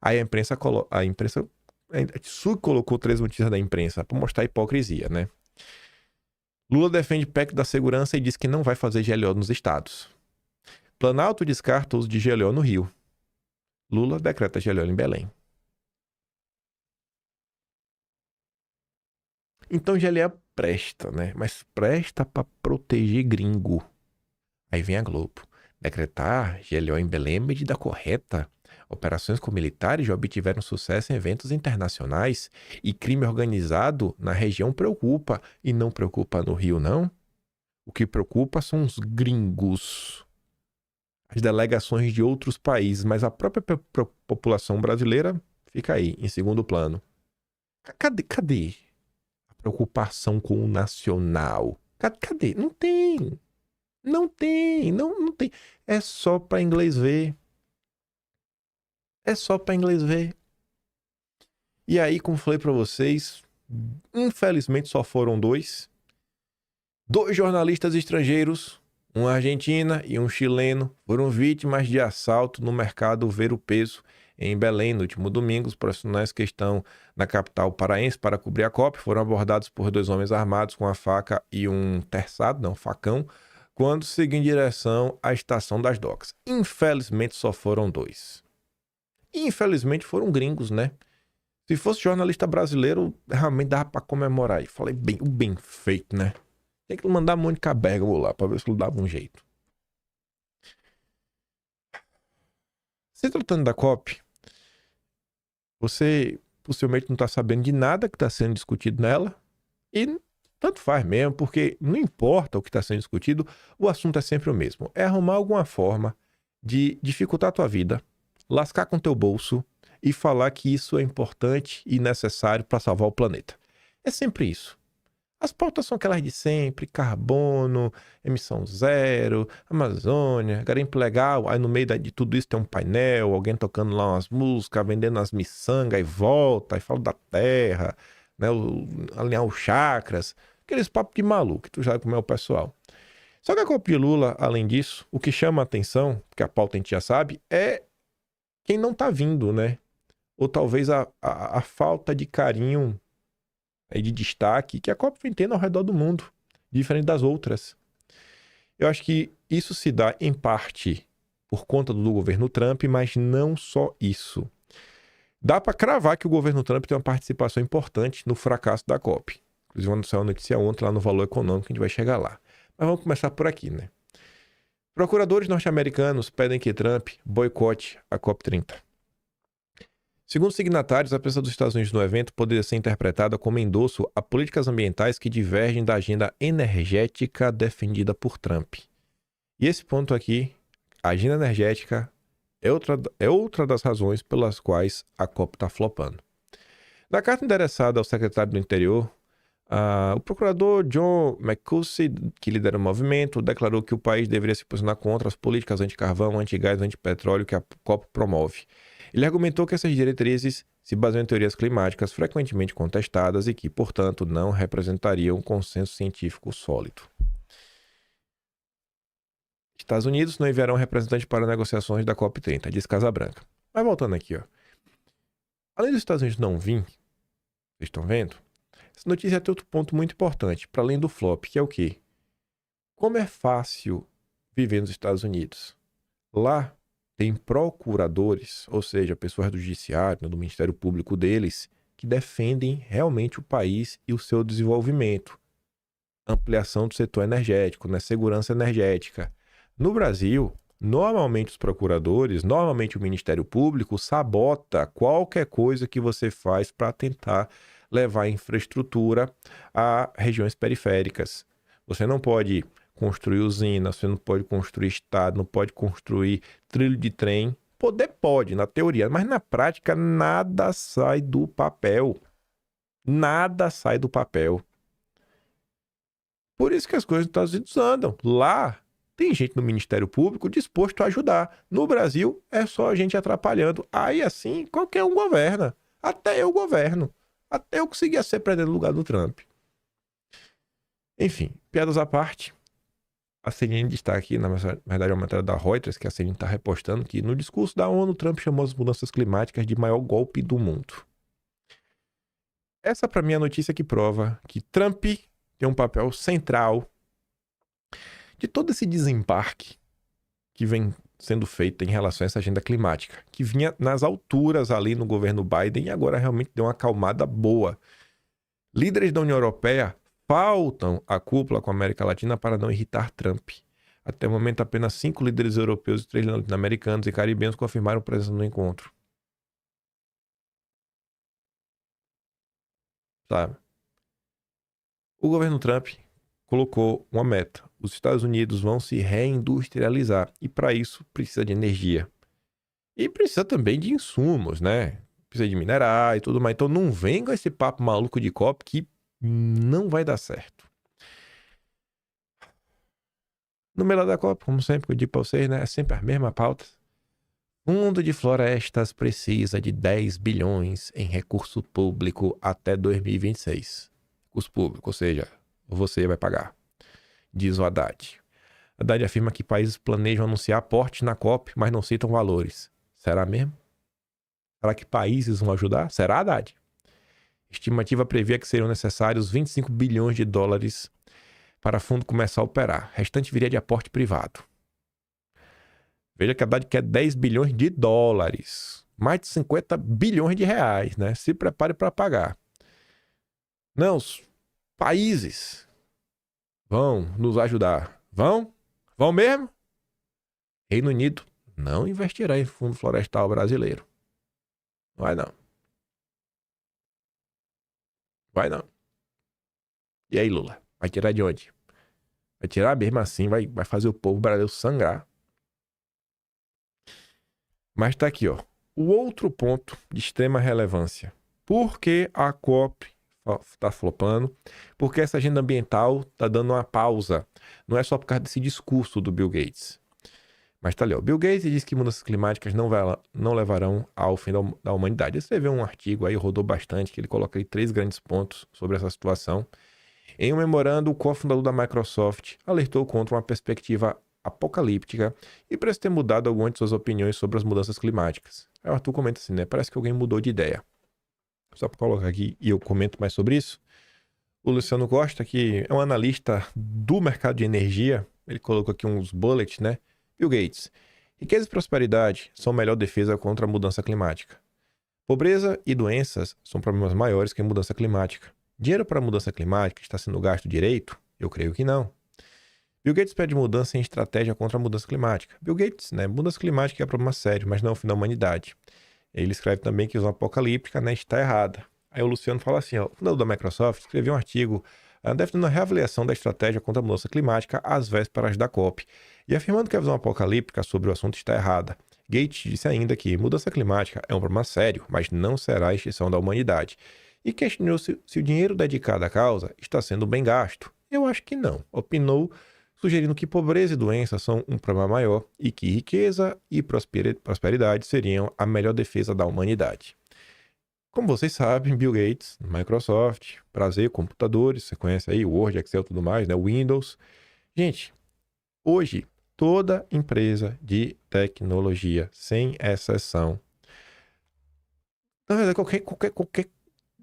Aí a imprensa colocou 3 notícias da imprensa pra mostrar a hipocrisia, né? Lula defende PEC da segurança e diz que não vai fazer GLO nos estados. Planalto descarta o uso de GLO no Rio. Lula decreta GLO em Belém. Então GLO presta, né? Mas presta para proteger gringo. Aí vem a Globo. Decretar GLO em Belém é medida correta. Operações com militares já obtiveram sucesso em eventos internacionais e crime organizado na região preocupa. E não preocupa no Rio, não. O que preocupa são os gringos. As delegações de outros países, mas a própria população brasileira fica aí, em segundo plano. Cadê a preocupação com o nacional? Cadê? Não tem. Não tem. É só para inglês ver. E aí, como falei para vocês, infelizmente só foram dois jornalistas estrangeiros, uma argentina e um chileno, foram vítimas de assalto no mercado Ver o Peso, em Belém, no último domingo. Os profissionais que estão na capital paraense para cobrir a COP foram abordados por 2 homens armados com uma faca e um facão, quando seguiam em direção à estação das docas. Infelizmente só foram 2. Infelizmente foram gringos, né? Se fosse jornalista brasileiro, realmente dava para comemorar. E falei o bem feito, né? Tem que mandar Mônica Bergamo lá para ver se ele dava um jeito. Se tratando da COP, você possivelmente não está sabendo de nada que está sendo discutido nela. E tanto faz mesmo, porque não importa o que está sendo discutido, o assunto é sempre o mesmo. É arrumar alguma forma de dificultar a tua vida, lascar com teu bolso e falar que isso é importante e necessário para salvar o planeta. É sempre isso. As pautas são aquelas de sempre: carbono, emissão zero, Amazônia, garimpo legal. Aí no meio de tudo isso tem um painel, alguém tocando lá umas músicas, vendendo as miçangas e volta, e fala da terra, né, alinhar os chakras, aqueles papos de maluco que tu já comeu o pessoal. Só que a COP de Lula, além disso, o que chama a atenção, que a pauta a gente já sabe, é quem não tá vindo, né? Ou talvez a falta de carinho e de destaque que a COP vem tendo ao redor do mundo, diferente das outras. Eu acho que isso se dá, em parte, por conta do governo Trump, mas não só isso. Dá para cravar que o governo Trump tem uma participação importante no fracasso da COP. Inclusive, saiu uma notícia ontem lá no Valor Econômico, a gente vai chegar lá. Mas vamos começar por aqui, né? Procuradores norte-americanos pedem que Trump boicote a COP30. Segundo signatários, a presença dos Estados Unidos no evento poderia ser interpretada como endosso a políticas ambientais que divergem da agenda energética defendida por Trump. E esse ponto aqui, a agenda energética, é outra das razões pelas quais a COP está flopando. Na carta endereçada ao secretário do Interior, o procurador John McCuskey, que lidera o movimento, declarou que o país deveria se posicionar contra as políticas anti-carvão, anti-gás e anti-petróleo que a COP promove. Ele argumentou que essas diretrizes se baseiam em teorias climáticas frequentemente contestadas e que, portanto, não representariam um consenso científico sólido. Estados Unidos não enviarão representantes para negociações da COP30, diz Casa Branca. Mas voltando aqui, ó. Além dos Estados Unidos não vir, vocês estão vendo? Essa notícia tem outro ponto muito importante, para além do flop, que é o quê? Como é fácil viver nos Estados Unidos? Lá tem procuradores, ou seja, pessoas do judiciário, do Ministério Público deles, que defendem realmente o país e o seu desenvolvimento. Ampliação do setor energético, né? Segurança energética. No Brasil, normalmente os procuradores, normalmente o Ministério Público sabota qualquer coisa que você faz para tentar levar a infraestrutura a regiões periféricas. Você não pode construir usina, você não pode construir estado, não pode construir trilho de trem. Poder pode, na teoria, mas na prática nada sai do papel. Nada sai do papel. Por isso que as coisas nos Estados Unidos andam. Lá tem gente no Ministério Público disposto a ajudar. No Brasil é só a gente atrapalhando. Aí assim qualquer um governa. Até eu governo. Até eu conseguia ser presidente no lugar do Trump. Enfim, piadas à parte. A CNN está aqui, na verdade é uma matéria da Reuters, que a CNN está repostando, que no discurso da ONU, Trump chamou as mudanças climáticas de maior golpe do mundo. Essa, para mim, é a notícia que prova que Trump tem um papel central de todo esse desembarque que vem sendo feito em relação a essa agenda climática, que vinha nas alturas ali no governo Biden e agora realmente deu uma acalmada boa. Líderes da União Europeia faltam à cúpula com a América Latina para não irritar Trump. Até o momento, apenas 5 líderes europeus e 3 latino-americanos e caribenhos confirmaram presença no encontro. Sabe? O governo Trump colocou uma meta. Os Estados Unidos vão se reindustrializar e para isso precisa de energia. E precisa também de insumos, né? Precisa de minerais e tudo mais. Então não vem com esse papo maluco de COP que não vai dar certo. No meio da COP, como sempre, eu digo para vocês, né? É sempre a mesma pauta. Fundo de Florestas precisa de 10 bilhões em recurso público até 2026. Recurso público, ou seja, você vai pagar. Diz o Haddad. Haddad afirma que países planejam anunciar aportes na COP, mas não citam valores. Será mesmo? Será que países vão ajudar? Será, Haddad? Estimativa prevê que seriam necessários 25 bilhões de dólares para o fundo começar a operar. O restante viria de aporte privado. Veja que a Haddad quer 10 bilhões de dólares. Mais de 50 bilhões de reais, né? Se prepare para pagar. Não, os países vão nos ajudar. Vão? Vão mesmo? Reino Unido não investirá em fundo florestal brasileiro. Vai não. Vai não. E aí, Lula? Vai tirar de onde? Vai tirar mesmo assim, vai fazer o povo brasileiro sangrar. Mas tá aqui, ó. O outro ponto de extrema relevância. Por que a COP tá flopando? Porque essa agenda ambiental tá dando uma pausa. Não é só por causa desse discurso do Bill Gates. Mas tá ali, ó. Bill Gates diz que mudanças climáticas não levarão ao fim da humanidade. Você vê um artigo aí, rodou bastante, que ele coloca aí 3 grandes pontos sobre essa situação. Em um memorando, o cofundador da Microsoft alertou contra uma perspectiva apocalíptica e parece ter mudado algumas de suas opiniões sobre as mudanças climáticas. Aí o Arthur comenta assim, né? Parece que alguém mudou de ideia. Só para colocar aqui e eu comento mais sobre isso. O Luciano Costa, que é um analista do mercado de energia, ele colocou aqui uns bullets, né? Bill Gates. Riqueza e prosperidade são a melhor defesa contra a mudança climática. Pobreza e doenças são problemas maiores que a mudança climática. Dinheiro para a mudança climática está sendo gasto direito? Eu creio que não. Bill Gates pede mudança em estratégia contra a mudança climática. Bill Gates, né? Mudança climática é um problema sério, mas não é o fim da humanidade. Ele escreve também que a visão apocalíptica, né, está errada. Aí o Luciano fala assim, ó, o fundador da Microsoft escreveu um artigo defendendo a reavaliação da estratégia contra a mudança climática às vésperas da COP e afirmando que a visão apocalíptica sobre o assunto está errada. Gates disse ainda que mudança climática é um problema sério, mas não será a extinção da humanidade. E questionou se o dinheiro dedicado à causa está sendo bem gasto. Eu acho que não. Opinou, sugerindo que pobreza e doença são um problema maior e que riqueza e prosperidade seriam a melhor defesa da humanidade. Como vocês sabem, Bill Gates, Microsoft, prazer, computadores, você conhece aí, Word, Excel e tudo mais, né? Windows. Gente, hoje, toda empresa de tecnologia, sem exceção, na verdade, qualquer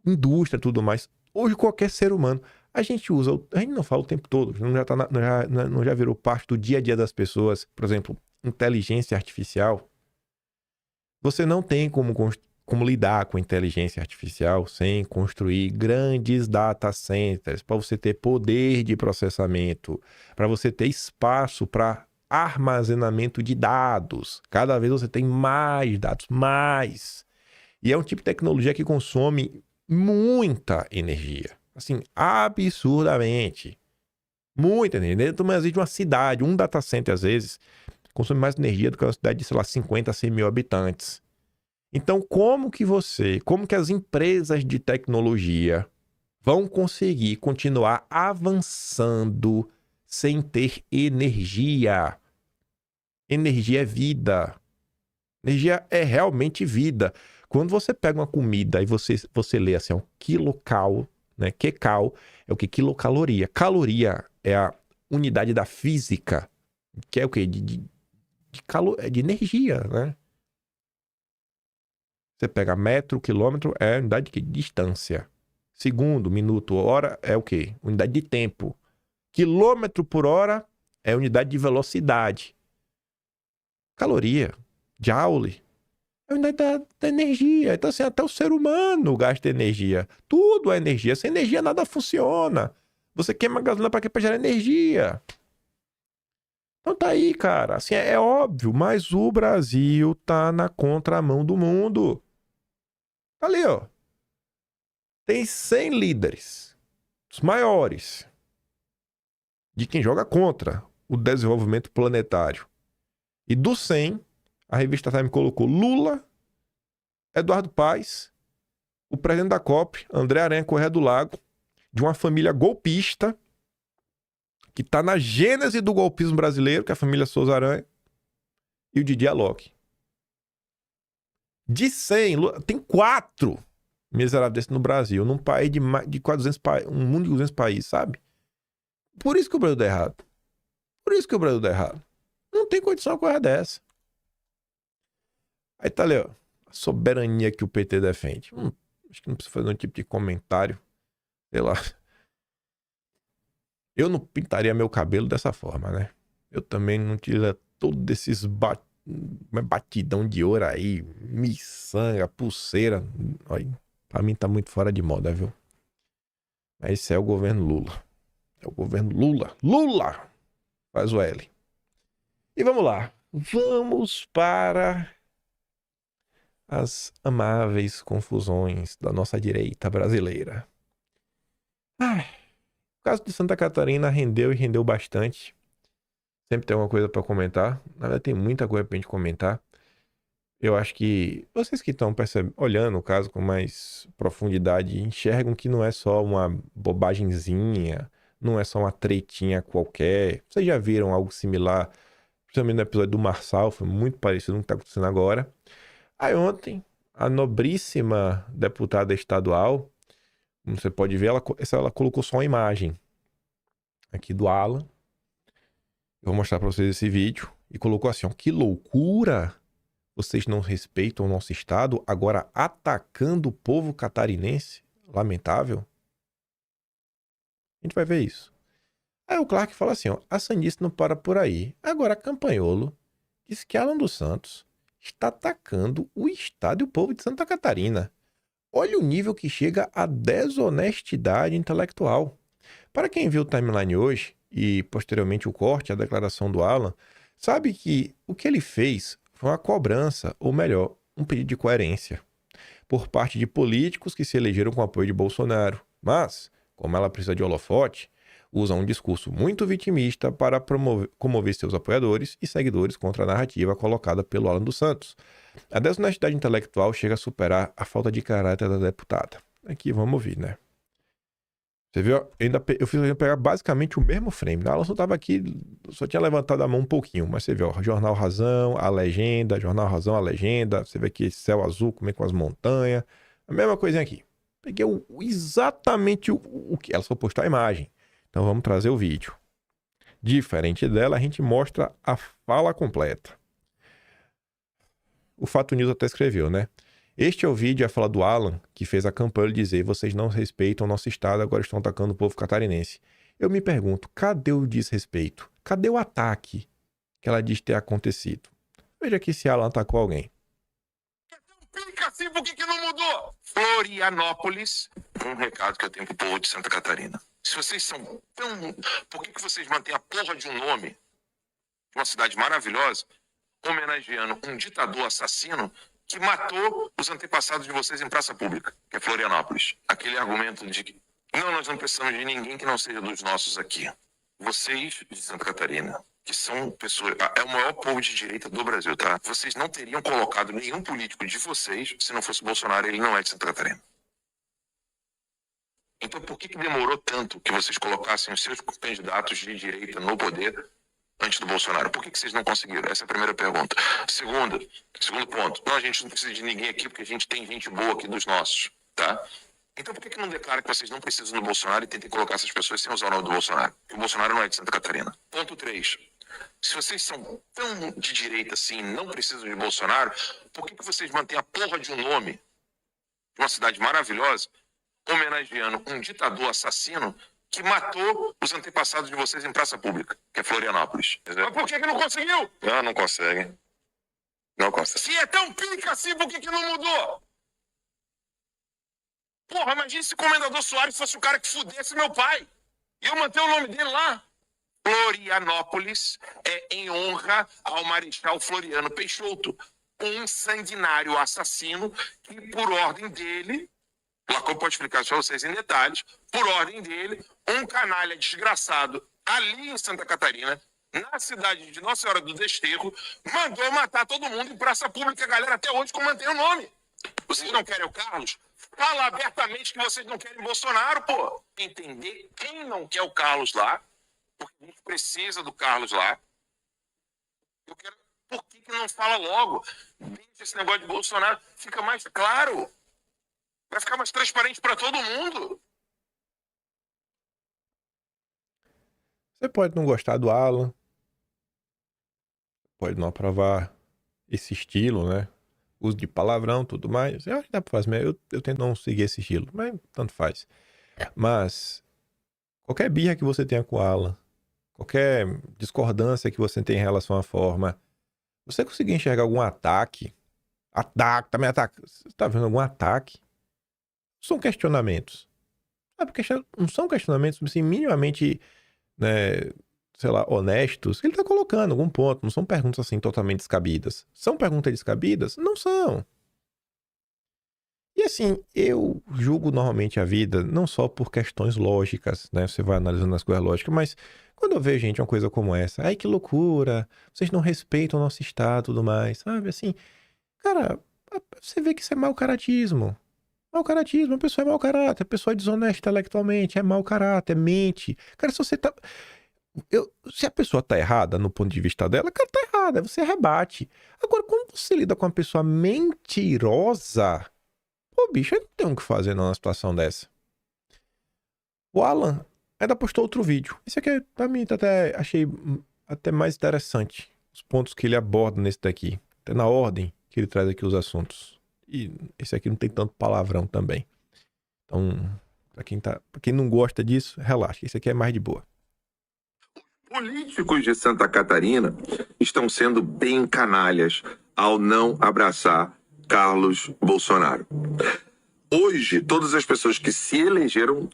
indústria e tudo mais, hoje qualquer ser humano, a gente não fala o tempo todo, não já virou parte do dia a dia das pessoas, por exemplo, inteligência artificial. Você não tem como lidar com inteligência artificial sem construir grandes data centers, para você ter poder de processamento, para você ter espaço para armazenamento de dados. Cada vez você tem mais dados, mais. E é um tipo de tecnologia que consome muita energia. Assim, absurdamente. Muita energia. Dentro de uma cidade, um data center, às vezes, consome mais energia do que uma cidade de, sei lá, 50 a 100 mil habitantes. Então, como que as empresas de tecnologia vão conseguir continuar avançando sem ter energia? Energia é vida. Energia é realmente vida. Quando você pega uma comida e você lê assim, quilocal, né? Kcal é o que? Quilocaloria. Caloria é a unidade da física, que é o quê? De energia, né? Você pega metro, quilômetro, é a unidade de distância. Segundo, minuto, hora é o quê? Unidade de tempo. Quilômetro por hora é unidade de velocidade. Caloria, joule, é unidade da energia. Então, assim, até o ser humano gasta energia. Tudo é energia. Sem energia nada funciona. Você queima gasolina para quê? Para gerar energia. Então tá aí, cara. Assim, é óbvio, mas o Brasil tá na contramão do mundo. Tá ali, ó. Tem 100 líderes, os maiores, de quem joga contra o desenvolvimento planetário. E dos 100, a revista Time colocou Lula, Eduardo Paes, o presidente da COP, André Aranha Corrêa do Lago, de uma família golpista, que está na gênese do golpismo brasileiro, que é a família Souza Aranha, e o Didi Alok. De 100, tem 4 miserável desse no Brasil, num país de quase 200 países, um mundo de 200 países, sabe? Por isso que o Brasil dá errado. Por isso que o Brasil dá errado. Não tem condição uma coisa dessa. Aí tá ali, ó, a soberania que o PT defende. Acho que não precisa fazer nenhum tipo de comentário. Sei lá. Eu não pintaria meu cabelo dessa forma, né? Eu também não tiraria todos esses batidão de ouro aí, miçanga, pulseira. Olha, pra mim tá muito fora de moda, viu? Mas esse é o governo Lula. É o governo Lula. Lula! Faz o L. E vamos lá. Vamos para as amáveis confusões da nossa direita brasileira. O caso de Santa Catarina rendeu e rendeu bastante. Sempre tem alguma coisa para comentar. Na verdade, tem muita coisa pra gente comentar. Eu acho que vocês que estão olhando o caso com mais profundidade enxergam que não é só uma bobagemzinha, não é só uma tretinha qualquer. Vocês já viram algo similar, principalmente no episódio do Marçal, foi muito parecido com o que está acontecendo agora. Aí ontem, a nobríssima deputada estadual, como você pode ver, ela colocou só uma imagem aqui do Alan. Eu vou mostrar para vocês esse vídeo. E colocou assim, ó, que loucura! Vocês não respeitam o nosso estado, agora atacando o povo catarinense? Lamentável. A gente vai ver isso. Aí o Clark fala assim, ó, a sandice não para por aí. Agora Campanholo diz que Alan dos Santos está atacando o estado e o povo de Santa Catarina. Olha o nível que chega a desonestidade intelectual. Para quem viu o timeline hoje, e posteriormente o corte, a declaração do Alan, sabe que o que ele fez foi uma cobrança, ou melhor, um pedido de coerência, por parte de políticos que se elegeram com apoio de Bolsonaro. Mas, como ela precisa de holofote, usa um discurso muito vitimista para comover seus apoiadores e seguidores contra a narrativa colocada pelo Alan dos Santos. A desonestidade intelectual chega a superar a falta de caráter da deputada. Aqui vamos ouvir, né? Você viu? Eu fiz pegar basicamente o mesmo frame. A Alan só estava aqui, só tinha levantado a mão um pouquinho, mas você viu, ó, Jornal Razão, a legenda, Jornal Razão, a legenda, você vê aqui céu azul, como é com as montanhas, a mesma coisinha aqui. Peguei exatamente o que ela só postou a imagem. Então vamos trazer o vídeo. Diferente dela, a gente mostra a fala completa. O Fato News até escreveu, né? Este é o vídeo e a fala do Alan, que fez a campanha dizer: vocês não respeitam o nosso estado, agora estão atacando o povo catarinense. Eu me pergunto, cadê o desrespeito? Cadê o ataque que ela diz ter acontecido? Veja aqui se Alan atacou alguém. Explica assim por que não mudou. Florianópolis, um recado que eu tenho pro povo de Santa Catarina. Se vocês são tão... Por que vocês mantêm a porra de um nome de uma cidade maravilhosa, homenageando um ditador assassino que matou os antepassados de vocês em praça pública, que é Florianópolis? Aquele argumento de que não, nós não precisamos de ninguém que não seja dos nossos aqui. Vocês de Santa Catarina, que são pessoas... É o maior povo de direita do Brasil, tá? Vocês não teriam colocado nenhum político de vocês se não fosse Bolsonaro. Ele não é de Santa Catarina. Então por que demorou tanto que vocês colocassem os seus candidatos de direita no poder antes do Bolsonaro? Por que vocês não conseguiram? Essa é a primeira pergunta. Segundo ponto. Não, a gente não precisa de ninguém aqui porque a gente tem gente boa aqui dos nossos, tá? Então por que não declara que vocês não precisam do Bolsonaro e tentem colocar essas pessoas sem usar o nome do Bolsonaro? Porque o Bolsonaro não é de Santa Catarina. Ponto 3. Se vocês são tão de direita assim, não precisam de Bolsonaro, por que vocês mantêm a porra de um nome de uma cidade maravilhosa, homenageando um ditador assassino que matou os antepassados de vocês em praça pública, que é Florianópolis. Mas por que não conseguiu? Não consegue. Não consegue. Se é tão pica assim, por que não mudou? Porra, imagina se o Comendador Soares fosse o cara que fudesse meu pai. E eu manter o nome dele lá. Florianópolis é em honra ao Marechal Floriano Peixoto, um sanguinário assassino que, por ordem dele, Lacombe pode explicar isso para vocês em detalhes, por ordem dele, um canalha desgraçado ali em Santa Catarina, na cidade de Nossa Senhora do Desterro, mandou matar todo mundo em praça pública. A galera até hoje mantém o nome. Vocês não querem o Carlos? Fala abertamente que vocês não querem Bolsonaro, pô. Entender quem não quer o Carlos lá, porque a gente precisa do Carlos lá. Eu quero... Por que não fala logo? Deixa esse negócio de Bolsonaro, fica mais claro. Vai ficar mais transparente para todo mundo. Você pode não gostar do Alan, pode não aprovar esse estilo, né? Uso de palavrão, tudo mais. Eu acho que dá pra fazer, mas eu tento não seguir esse estilo, mas tanto faz. Mas qualquer birra que você tenha com o Alan, qualquer discordância que você tenha em relação à forma, você conseguir enxergar algum ataque, também ataque, você tá vendo algum ataque? São questionamentos. Não são questionamentos, assim, minimamente, né, sei lá, honestos. Ele tá colocando algum ponto, não são perguntas assim totalmente descabidas. São perguntas descabidas? Não são. E assim, eu julgo normalmente a vida não só por questões lógicas, né? Você vai analisando as coisas lógicas, mas quando eu vejo, gente, uma coisa como essa, ai que loucura, vocês não respeitam o nosso estado e tudo mais, sabe? Assim, cara, você vê que isso é mau caratismo. Mau caratismo, a pessoa é mau caráter, a pessoa é desonesta intelectualmente, é mau caráter, mente. Cara, se você tá... se a pessoa tá errada no ponto de vista dela, cara, tá errada, você rebate. Agora, quando você lida com uma pessoa mentirosa, pô, bicho, eu não tenho o que fazer numa situação dessa. O Alan ainda postou outro vídeo. Esse aqui, pra mim, achei até mais interessante. Os pontos que ele aborda nesse daqui. Até na ordem que ele traz aqui os assuntos. E esse aqui não tem tanto palavrão também. Então, pra quem não gosta disso, relaxa. Esse aqui é mais de boa. Políticos de Santa Catarina estão sendo bem canalhas ao não abraçar Carlos Bolsonaro. Hoje, todas as pessoas que se elegeram,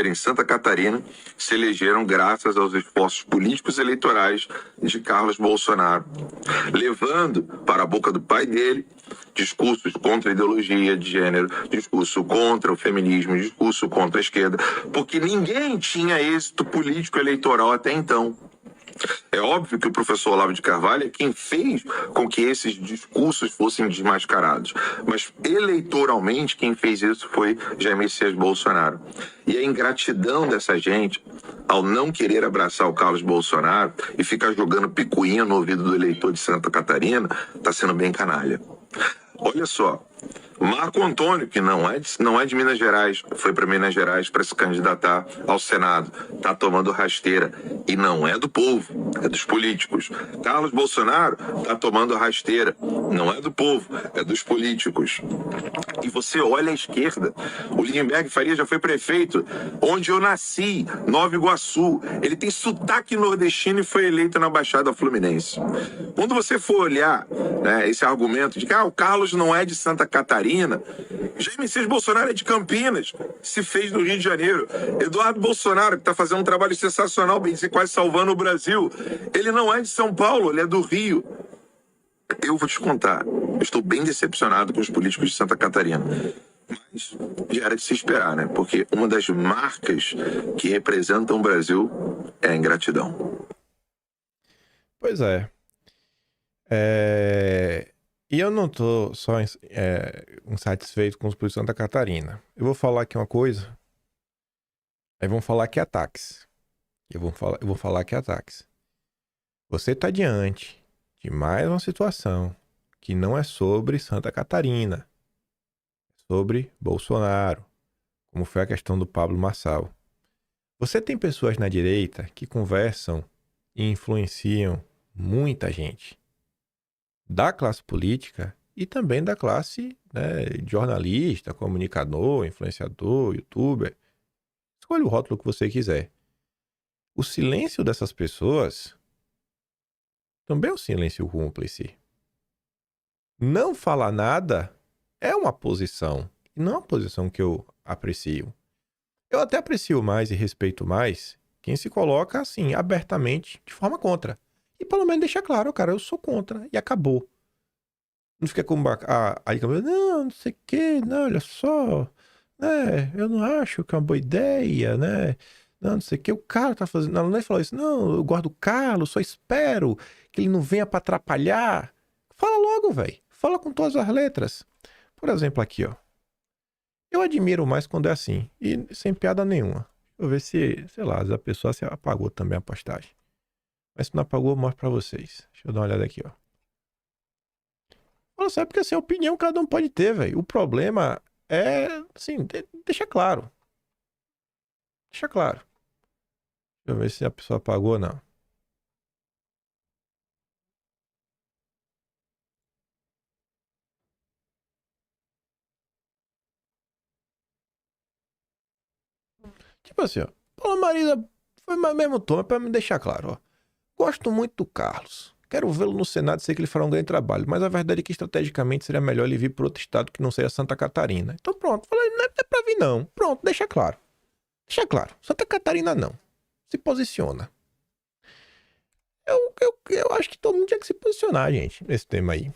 em Santa Catarina, se elegeram graças aos esforços políticos e eleitorais de Carlos Bolsonaro, levando para a boca do pai dele discursos contra a ideologia de gênero, discurso contra o feminismo, discurso contra a esquerda, porque ninguém tinha êxito político eleitoral até então. É óbvio que o professor Olavo de Carvalho é quem fez com que esses discursos fossem desmascarados. Mas eleitoralmente quem fez isso foi Jair Messias Bolsonaro. E a ingratidão dessa gente, ao não querer abraçar o Carlos Bolsonaro e ficar jogando picuinha no ouvido do eleitor de Santa Catarina, está sendo bem canalha. Olha só, Marco Antônio, que não é de Minas Gerais, foi para Minas Gerais para se candidatar ao Senado, tá tomando rasteira e não é do povo, é dos políticos. Carlos Bolsonaro tá tomando rasteira, não é do povo, é dos políticos. E você olha à esquerda, o Lindenberg Faria já foi prefeito, onde eu nasci, Nova Iguaçu. Ele tem sotaque nordestino e foi eleito na Baixada Fluminense. Quando você for olhar, né, esse argumento de que o Carlos não é de Santa Catarina, Jair Messias Bolsonaro é de Campinas, se fez no Rio de Janeiro. Eduardo Bolsonaro, que está fazendo um trabalho sensacional, bem dizer, quase salvando o Brasil, ele não é de São Paulo, ele é do Rio. Eu vou te contar, eu estou bem decepcionado com os políticos de Santa Catarina. Mas já era de se esperar, né? Porque uma das marcas que representam o Brasil é a ingratidão. Pois é. E eu não tô só insatisfeito com os políticos de Santa Catarina. Eu vou falar aqui uma coisa. Aí vão falar que é ataques. Eu vou falar que é ataques. Você está diante de mais uma situação que não é sobre Santa Catarina. É sobre Bolsonaro. Como foi a questão do Pablo Marçal. Você tem pessoas na direita que conversam e influenciam muita gente da classe política e também da classe, né, jornalista, comunicador, influenciador, youtuber. Escolha o rótulo que você quiser. O silêncio dessas pessoas também é um silêncio cúmplice. Não falar nada é uma posição, e não é uma posição que eu aprecio. Eu até aprecio mais e respeito mais quem se coloca assim, abertamente, de forma contra. E pelo menos deixa claro, cara, eu sou contra, e acabou. Não fica como aí, não sei o que, não, olha só, né, eu não acho que é uma boa ideia, né, não sei o que, o cara tá fazendo, não, nem falou isso, não, eu guardo o Carlos, só espero que ele não venha pra atrapalhar. Fala logo, velho, fala com todas as letras. Por exemplo, aqui, ó, eu admiro mais quando é assim, e sem piada nenhuma. Deixa eu ver se, sei lá, a pessoa se apagou também a postagem. Mas se não apagou, eu mostro pra vocês. Deixa eu dar uma olhada aqui, ó. Fala sério, porque assim, a opinião cada um pode ter, velho. O problema é, assim, deixa claro. Deixa claro. Deixa eu ver se a pessoa apagou ou não. Tipo assim, ó. Paula Marisa foi o mesmo tom, é pra me deixar claro, ó. Gosto muito do Carlos. Quero vê-lo no Senado e sei que ele fará um grande trabalho. Mas a verdade é que estrategicamente seria melhor ele vir para outro estado que não seja Santa Catarina. Então pronto, falei, não é pra vir não. Pronto, deixa claro. Deixa claro. Santa Catarina não. Se posiciona. Eu acho que todo mundo tinha que se posicionar, gente, nesse tema aí.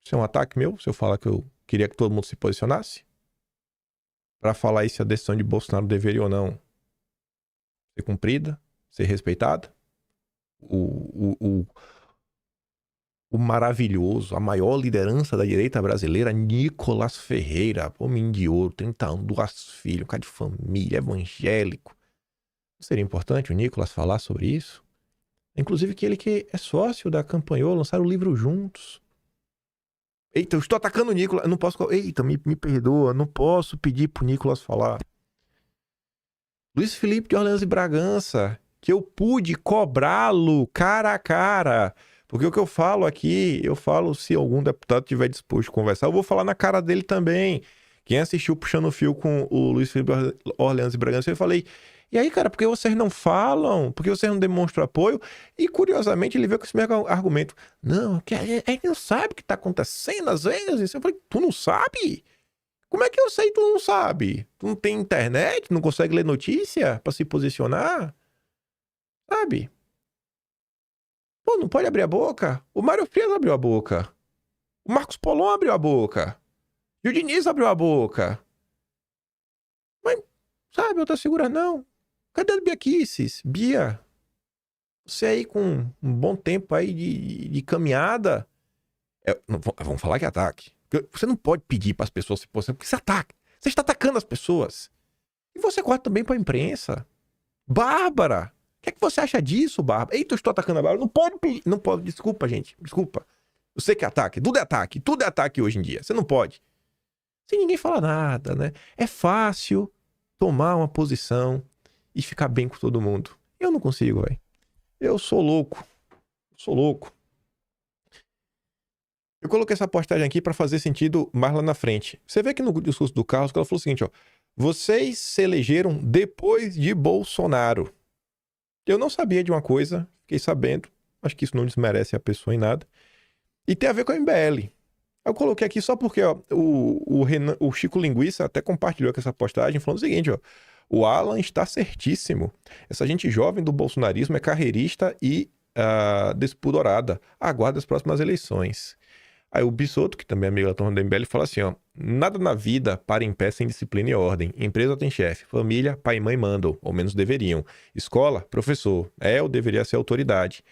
Isso é um ataque meu, se eu falar que eu queria que todo mundo se posicionasse? Pra falar aí se a decisão de Bolsonaro deveria ou não ser cumprida, ser respeitada. O maravilhoso, a maior liderança da direita brasileira, Nicolas Ferreira, homem de ouro, 30 anos, 2 filhos, um cara de família, evangélico. Não seria importante o Nicolas falar sobre isso? Inclusive que ele que é sócio da Campanhou, lançaram o livro juntos. Eita, eu estou atacando o Nicolas, eu não posso... Eita, me perdoa, não posso pedir pro Nicolas falar. Luiz Felipe de Orleans e Bragança, que eu pude cobrá-lo cara a cara. Porque o que eu falo aqui, eu falo se algum deputado tiver disposto a conversar, eu vou falar na cara dele também. Quem assistiu Puxando o Fio com o Luiz Felipe Orleans e Bragança, eu falei, e aí, cara, por que vocês não falam? Por que vocês não demonstram apoio? E, curiosamente, ele veio com esse mesmo argumento. Não, que a gente não sabe o que está acontecendo às vezes. Eu falei, tu não sabe? Como é que eu sei que tu não sabe? Tu não tem internet? Não consegue ler notícia para se posicionar? Sabe? Pô, não pode abrir a boca? O Mário Frias abriu a boca. O Marcos Polon abriu a boca. E o Diniz abriu a boca. Mas, sabe, outras figuras não. Cadê a Bia Kicis? Bia, você aí com um bom tempo aí de caminhada. Vamos falar que é ataque. Você não pode pedir para as pessoas se posicionarem, porque isso é ataque. Você está atacando as pessoas. E você corta também para a imprensa. Bárbara, o que é que você acha disso, Bárbara? Eita, eu estou atacando a Bárbara. Não pode pedir. Não pode. Desculpa, gente. Desculpa. Eu sei que é ataque. Tudo é ataque. Tudo é ataque hoje em dia. Você não pode. Sem ninguém falar nada, né? É fácil tomar uma posição e ficar bem com todo mundo. Eu não consigo, velho. Eu sou louco. Sou louco. Eu coloquei essa postagem aqui para fazer sentido mais lá na frente. Você vê que no discurso do Carlos, ela falou o seguinte, ó. Vocês se elegeram depois de Bolsonaro. Eu não sabia de uma coisa, fiquei sabendo. Acho que isso não desmerece a pessoa em nada. E tem a ver com a MBL. Eu coloquei aqui só porque, ó, o Chico Linguiça até compartilhou com essa postagem, falando o seguinte, ó. O Alan está certíssimo. Essa gente jovem do bolsonarismo é carreirista e despudorada. Aguarda as próximas eleições. Aí o Bisotto, que também é amigo da turma do MBL, fala assim, ó. Nada na vida para em pé sem disciplina e ordem. Empresa tem chefe. Família, pai e mãe mandam. Ou menos deveriam. Escola, professor. Ou deveria ser autoridade.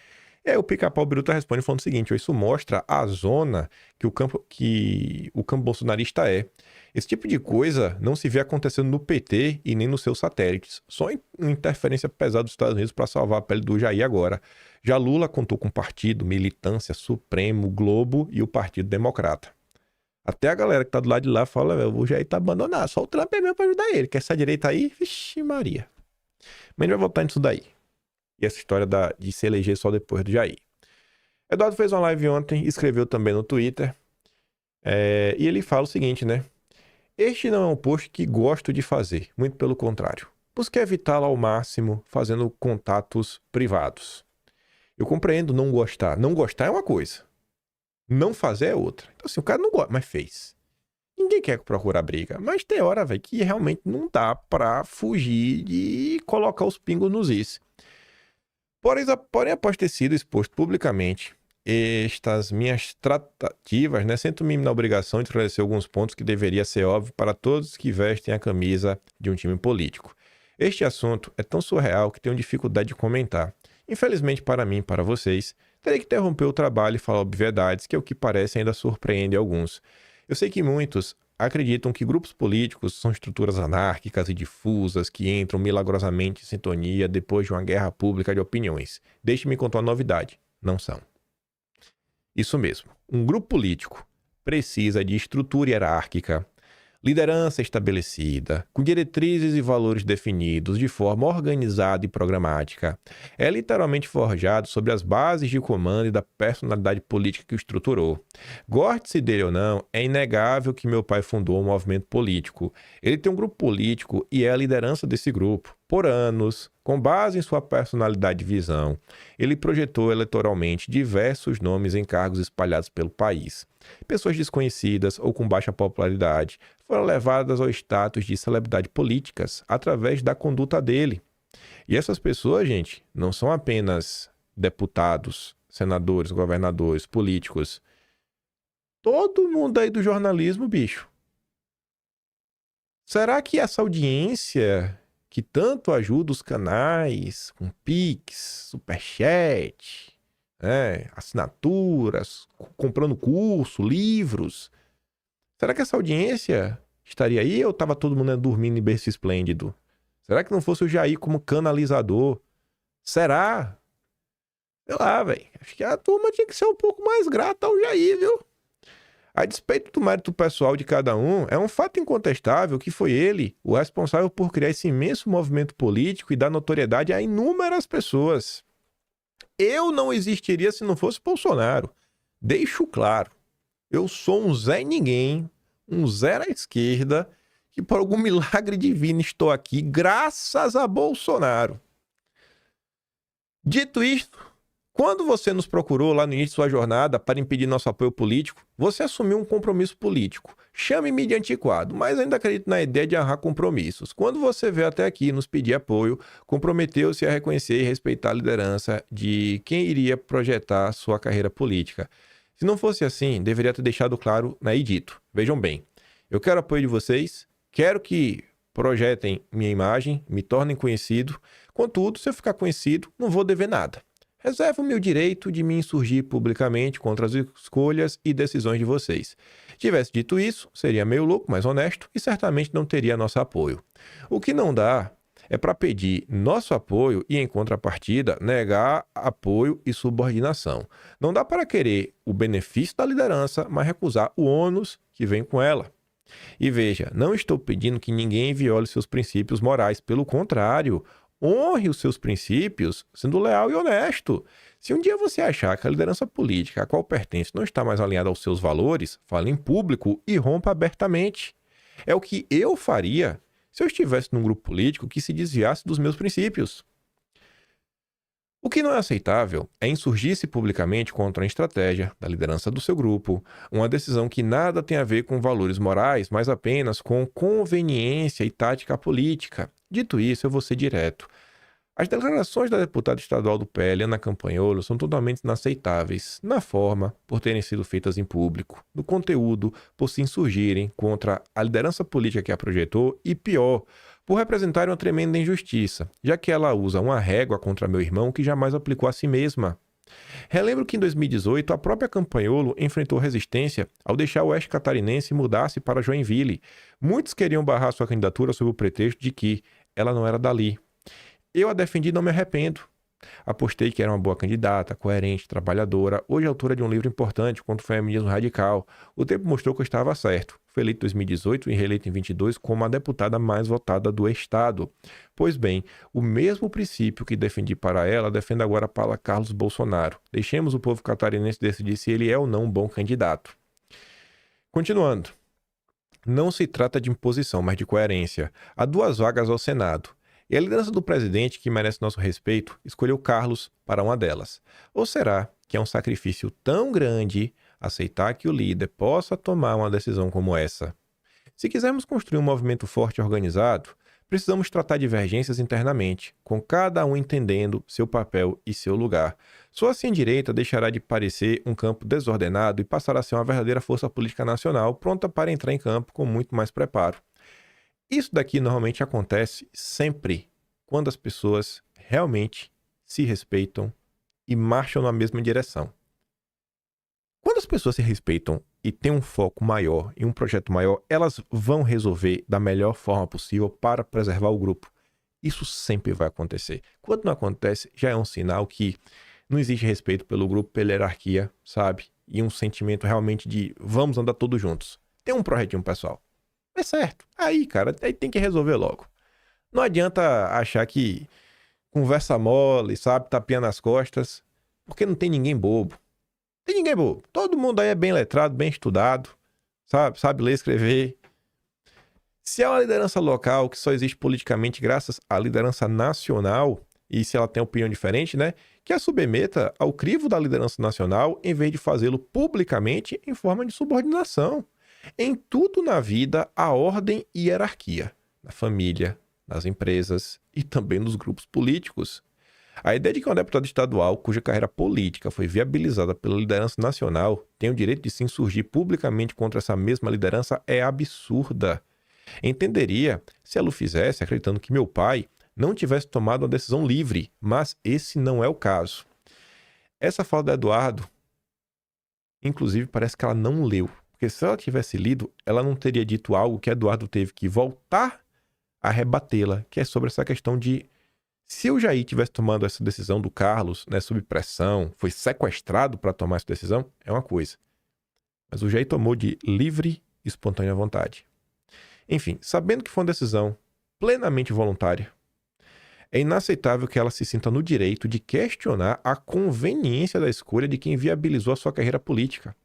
E aí o Pica-Pau Biruta responde falando o seguinte, ó, isso mostra a zona que o campo bolsonarista é. Esse tipo de coisa não se vê acontecendo no PT e nem nos seus satélites. Só interferência pesada dos Estados Unidos para salvar a pele do Jair agora. Já Lula contou com partido, militância, Supremo, Globo e o Partido Democrata. Até a galera que tá do lado de lá fala, o Jair tá abandonado, só o Trump é mesmo pra ajudar ele. Quer essa direita aí? Vixe Maria. Mas a gente vai voltar nisso daí. E essa história de se eleger só depois do Jair. Eduardo fez uma live ontem, escreveu também no Twitter. E ele fala o seguinte, né? Este não é um post que gosto de fazer, muito pelo contrário. Busquei evitá-lo ao máximo, fazendo contatos privados. Eu compreendo não gostar. Não gostar é uma coisa. Não fazer é outra. Então, assim, o cara não gosta, mas fez. Ninguém quer procurar briga. Mas tem hora, velho, que realmente não dá pra fugir de colocar os pingos nos is. Porém, após ter sido exposto publicamente estas minhas tratativas, né, sinto-me na obrigação de esclarecer alguns pontos que deveria ser óbvio para todos que vestem a camisa de um time político. Este assunto é tão surreal que tenho dificuldade de comentar. Infelizmente para mim e para vocês, terei que interromper o trabalho e falar obviedades que, ao que parece, ainda surpreende alguns. Eu sei que muitos acreditam que grupos políticos são estruturas anárquicas e difusas que entram milagrosamente em sintonia depois de uma guerra pública de opiniões. Deixe-me contar uma novidade. Não são. Isso mesmo. Um grupo político precisa de estrutura hierárquica, liderança estabelecida, com diretrizes e valores definidos de forma organizada e programática. É literalmente forjado sobre as bases de comando e da personalidade política que o estruturou. Goste-se dele ou não, é inegável que meu pai fundou um movimento político. Ele tem um grupo político e é a liderança desse grupo. Por anos, com base em sua personalidade e visão, ele projetou eleitoralmente diversos nomes em cargos espalhados pelo país. Pessoas desconhecidas ou com baixa popularidade foram levadas ao status de celebridade políticas através da conduta dele. E essas pessoas, gente, não são apenas deputados, senadores, governadores, políticos. Todo mundo aí do jornalismo, bicho. Será que essa audiência que tanto ajuda os canais com Pix, Superchat, assinaturas, comprando curso, livros, será que essa audiência estaria aí ou estava todo mundo dormindo em berço esplêndido? Será que não fosse o Jair como canalizador? Será? Sei lá, velho. Acho que a turma tinha que ser um pouco mais grata ao Jair, viu? A despeito do mérito pessoal de cada um, é um fato incontestável que foi ele o responsável por criar esse imenso movimento político e dar notoriedade a inúmeras pessoas. Eu não existiria se não fosse Bolsonaro. Deixo claro, eu sou um Zé Ninguém, um zero à esquerda, que por algum milagre divino estou aqui graças a Bolsonaro. Dito isto, quando você nos procurou lá no início de sua jornada para impedir nosso apoio político, você assumiu um compromisso político. Chame-me de antiquado, mas ainda acredito na ideia de honrar compromissos. Quando você veio até aqui nos pedir apoio, comprometeu-se a reconhecer e respeitar a liderança de quem iria projetar sua carreira política. Se não fosse assim, deveria ter deixado claro e dito. Vejam bem, eu quero apoio de vocês, quero que projetem minha imagem, me tornem conhecido. Contudo, se eu ficar conhecido, não vou dever nada. Reservo-me o direito de me insurgir publicamente contra as escolhas e decisões de vocês. Tivesse dito isso, seria meio louco, mas honesto, e certamente não teria nosso apoio. O que não dá é para pedir nosso apoio e, em contrapartida, negar apoio e subordinação. Não dá para querer o benefício da liderança, mas recusar o ônus que vem com ela. E veja, não estou pedindo que ninguém viole seus princípios morais, pelo contrário, honre os seus princípios sendo leal e honesto. Se um dia você achar que a liderança política a qual pertence não está mais alinhada aos seus valores, fale em público e rompa abertamente. É o que eu faria se eu estivesse num grupo político que se desviasse dos meus princípios. O que não é aceitável é insurgir-se publicamente contra a estratégia da liderança do seu grupo, uma decisão que nada tem a ver com valores morais, mas apenas com conveniência e tática política. Dito isso, eu vou ser direto. As declarações da deputada estadual do PL, Ana Campanholo, são totalmente inaceitáveis, na forma, por terem sido feitas em público, no conteúdo, por se insurgirem contra a liderança política que a projetou e, pior, por representarem uma tremenda injustiça, já que ela usa uma régua contra meu irmão que jamais aplicou a si mesma. Relembro que em 2018 a própria Campanholo enfrentou resistência ao deixar o oeste catarinense mudar-se para Joinville. Muitos queriam barrar sua candidatura sob o pretexto de que ela não era dali. Eu a defendi e não me arrependo. Apostei que era uma boa candidata, coerente, trabalhadora, hoje autora de um livro importante contra o feminismo radical. O tempo mostrou que eu estava certo. Foi eleito em 2018 e reeleito em 2022 como a deputada mais votada do estado. Pois bem, o mesmo princípio que defendi para ela, defendo agora para Carlos Bolsonaro. Deixemos o povo catarinense decidir se ele é ou não um bom candidato. Continuando. Não se trata de imposição, mas de coerência. Há 2 vagas ao Senado. E a liderança do presidente, que merece nosso respeito, escolheu Carlos para uma delas. Ou será que é um sacrifício tão grande aceitar que o líder possa tomar uma decisão como essa? Se quisermos construir um movimento forte e organizado, precisamos tratar divergências internamente, com cada um entendendo seu papel e seu lugar. Só assim a direita deixará de parecer um campo desordenado e passará a ser uma verdadeira força política nacional, pronta para entrar em campo com muito mais preparo. Isso daqui normalmente acontece sempre quando as pessoas realmente se respeitam e marcham na mesma direção. Quando as pessoas se respeitam e têm um foco maior e um projeto maior, elas vão resolver da melhor forma possível para preservar o grupo. Isso sempre vai acontecer. Quando não acontece, já é um sinal que não existe respeito pelo grupo, pela hierarquia, sabe? E um sentimento realmente de vamos andar todos juntos. Tem um projetinho, pessoal. É certo. Aí, cara, aí tem que resolver logo. Não adianta achar que conversa mole, sabe? Tapinha nas costas, porque não tem ninguém bobo. Tem ninguém bobo. Todo mundo aí é bem letrado, bem estudado, sabe ler e escrever. Se é uma liderança local que só existe politicamente graças à liderança nacional, e se ela tem opinião diferente, né, que a submeta ao crivo da liderança nacional em vez de fazê-lo publicamente em forma de subordinação. Em tudo na vida, há ordem e hierarquia. Na família, nas empresas e também nos grupos políticos. A ideia de que um deputado estadual, cuja carreira política foi viabilizada pela liderança nacional, tem o direito de se insurgir publicamente contra essa mesma liderança é absurda. Entenderia se ela o fizesse acreditando que meu pai não tivesse tomado uma decisão livre, mas esse não é o caso. Essa fala do Eduardo, inclusive, parece que ela não leu. Porque se ela tivesse lido, ela não teria dito algo que Eduardo teve que voltar a rebatê-la, que é sobre essa questão de se o Jair tivesse tomado essa decisão do Carlos, né, sob pressão, foi sequestrado para tomar essa decisão, é uma coisa. Mas o Jair tomou de livre e espontânea vontade. Enfim, sabendo que foi uma decisão plenamente voluntária, é inaceitável que ela se sinta no direito de questionar a conveniência da escolha de quem viabilizou a sua carreira política.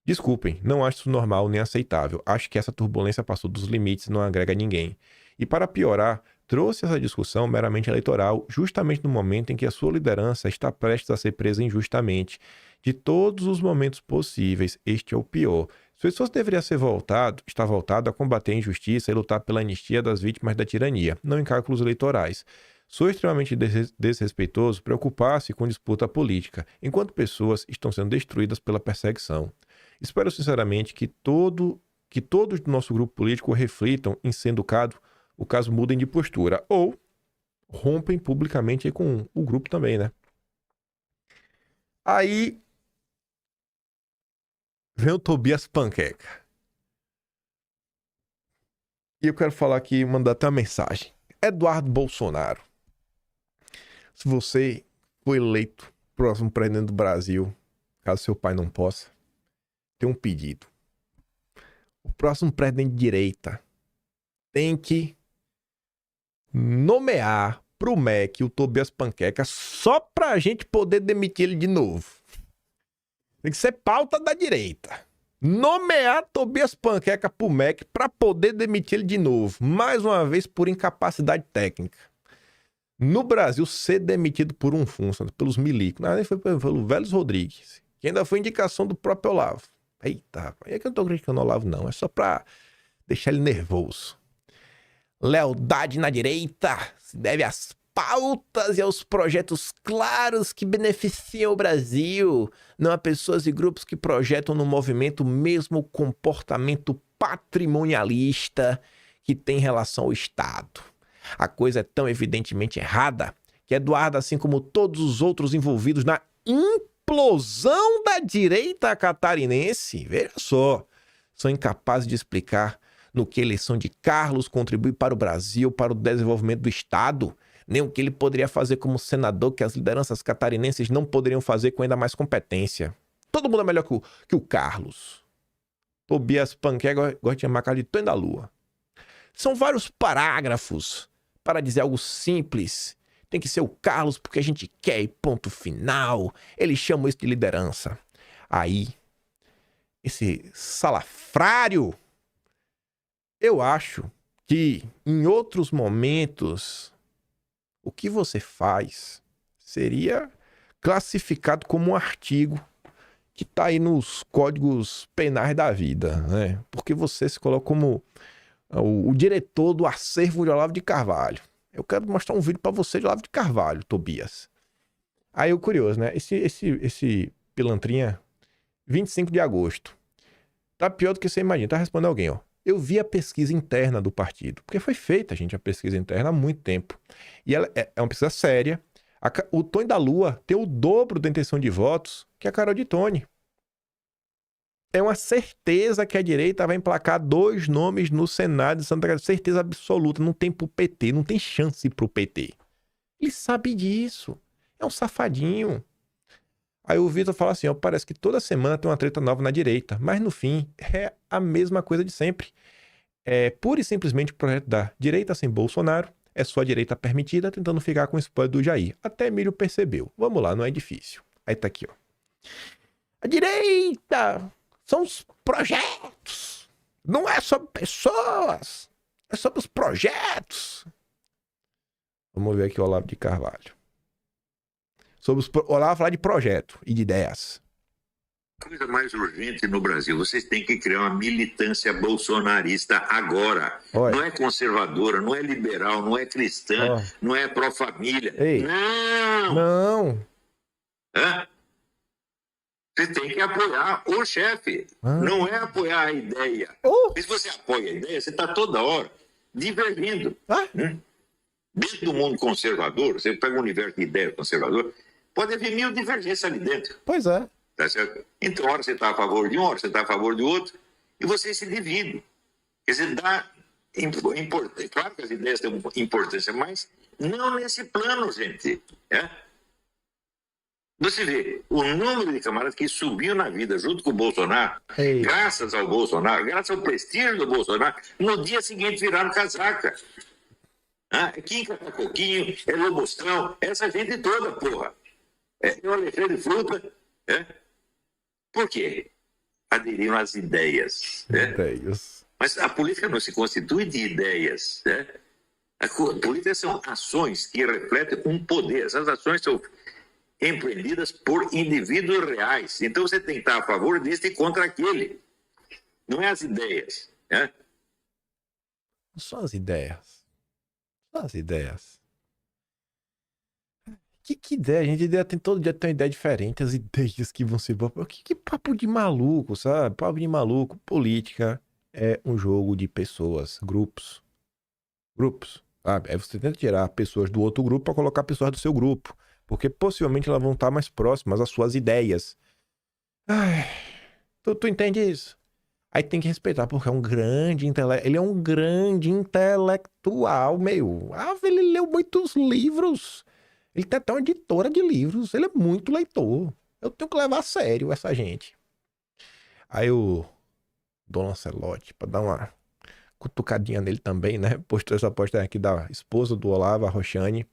Desculpem, não acho isso normal nem aceitável. Acho que essa turbulência passou dos limites e não agrega a ninguém. E para piorar, trouxe essa discussão meramente eleitoral justamente no momento em que a sua liderança está prestes a ser presa injustamente. De todos os momentos possíveis, este é o pior. Seu esforço deveria estar voltado a combater a injustiça e lutar pela anistia das vítimas da tirania, não em cálculos eleitorais. Sou extremamente desrespeitoso preocupar-se com disputa política, enquanto pessoas estão sendo destruídas pela perseguição. Espero sinceramente que todos do nosso grupo político reflitam em, sendo o caso mudem de postura ou rompem publicamente com o grupo também, né? Aí vem o Tobias Panqueca. E eu quero falar aqui, mandar até uma mensagem. Eduardo Bolsonaro, se você for eleito próximo presidente do Brasil, caso seu pai não possa, tem um pedido. O próximo presidente de direita tem que nomear pro MEC o Tobias Panqueca só pra gente poder demitir ele de novo. Tem que ser pauta da direita. Nomear Tobias Panqueca pro MEC pra poder demitir ele de novo. Mais uma vez por incapacidade técnica. No Brasil, ser demitido por um função, pelos milicos. Não, nem foi pelo Vélez Rodrigues, que ainda foi indicação do próprio Olavo. Eita, rapaz, é que eu não tô criticando o Olavo, não. É só pra deixar ele nervoso. Lealdade na direita se deve às pautas e aos projetos claros que beneficiam o Brasil, não a pessoas e grupos que projetam no movimento o mesmo comportamento patrimonialista que tem em relação ao Estado. A coisa é tão evidentemente errada que Eduardo, assim como todos os outros envolvidos na implosão da direita catarinense, veja só, são incapazes de explicar no que a eleição de Carlos contribui para o Brasil, para o desenvolvimento do Estado, nem o que ele poderia fazer como senador que as lideranças catarinenses não poderiam fazer com ainda mais competência. Todo mundo é melhor que o Carlos. Tobias Panqueca gosta de chamar de Tonho da Lua. São vários parágrafos para dizer algo simples. Tem que ser o Carlos porque a gente quer e ponto final. Eles chamam isso de liderança. Aí esse salafrário, eu acho que em outros momentos o que você faz seria classificado como um artigo que está aí nos códigos penais da vida, né? Porque você se coloca como o diretor do acervo de Olavo de Carvalho. Eu quero mostrar um vídeo para você de Olavo de Carvalho, Tobias. Aí o curioso, né? Esse pilantrinha, 25 de agosto. Tá pior do que você imagina. Tá respondendo alguém, ó. Eu vi a pesquisa interna do partido. Porque foi feita, gente, a pesquisa interna há muito tempo. E ela é uma pesquisa séria. O Tony da Lua tem o dobro da intenção de votos que a Carol de Tony. É uma certeza que a direita vai emplacar 2 nomes no Senado de Santa Catarina. Certeza absoluta. Não tem pro PT. Não tem chance pro PT. Ele sabe disso. É um safadinho. Aí o Vitor fala assim, ó, parece que toda semana tem uma treta nova na direita. Mas no fim, é a mesma coisa de sempre. É pura e simplesmente o projeto da direita sem Bolsonaro. É só a direita permitida tentando ficar com o spoiler do Jair. Até Emílio percebeu. Vamos lá, não é difícil. Aí tá aqui, ó. A direita são os projetos. Não é sobre pessoas. É sobre os projetos. Vamos ver aqui o Olavo de Carvalho. Olavo falar de projeto e de ideias. Coisa mais urgente no Brasil, vocês têm que criar uma militância bolsonarista agora. Oi. Não é conservadora, não é liberal, não é cristã, não é pró-família. Não! Não! Hã? Você tem que apoiar o chefe. Não é apoiar a ideia. Se você apoia a ideia, você está toda hora divergindo. Dentro do mundo conservador, você pega um universo de ideia conservador, pode haver 1000 divergências ali dentro. Pois é. Tá certo? Então, hora você está a favor de um, hora você está a favor de outro, e você se divide. Quer dizer, dá importância. Claro que as ideias têm importância, mas não nesse plano, gente. Você vê o número de camaradas que subiu na vida junto com o Bolsonaro, graças ao Bolsonaro, graças ao prestígio do Bolsonaro, no dia seguinte viraram casaca. Kim Catacoquinho, é Lobostrão, essa gente toda, porra. É o Alexandre Fruta. Por quê? Aderiram às ideias. Ideias. Mas a política não se constitui de ideias. A política são ações que refletem um poder. Essas ações são empreendidas por indivíduos reais. Então você tem que estar a favor deste e contra aquele. Não é as ideias. Só as ideias. Só as ideias. Que ideia? A gente tem todo dia tem uma ideia diferente. As ideias que vão ser... Que papo de maluco, sabe? Papo de maluco. Política é um jogo de pessoas, grupos. Grupos, sabe? Aí você tenta tirar pessoas do outro grupo para colocar pessoas do seu grupo. Porque possivelmente elas vão estar mais próximas às suas ideias. Tu entende isso? Aí tem que respeitar, porque é um grande intelectual. Ele é um grande intelectual, meu. Ele leu muitos livros. Ele tem até uma editora de livros. Ele é muito leitor. Eu tenho que levar a sério essa gente. Aí o Dom Lancelotti, pra dar uma cutucadinha nele também, né? Postou essa postagem aqui da esposa do Olavo, a Roxane.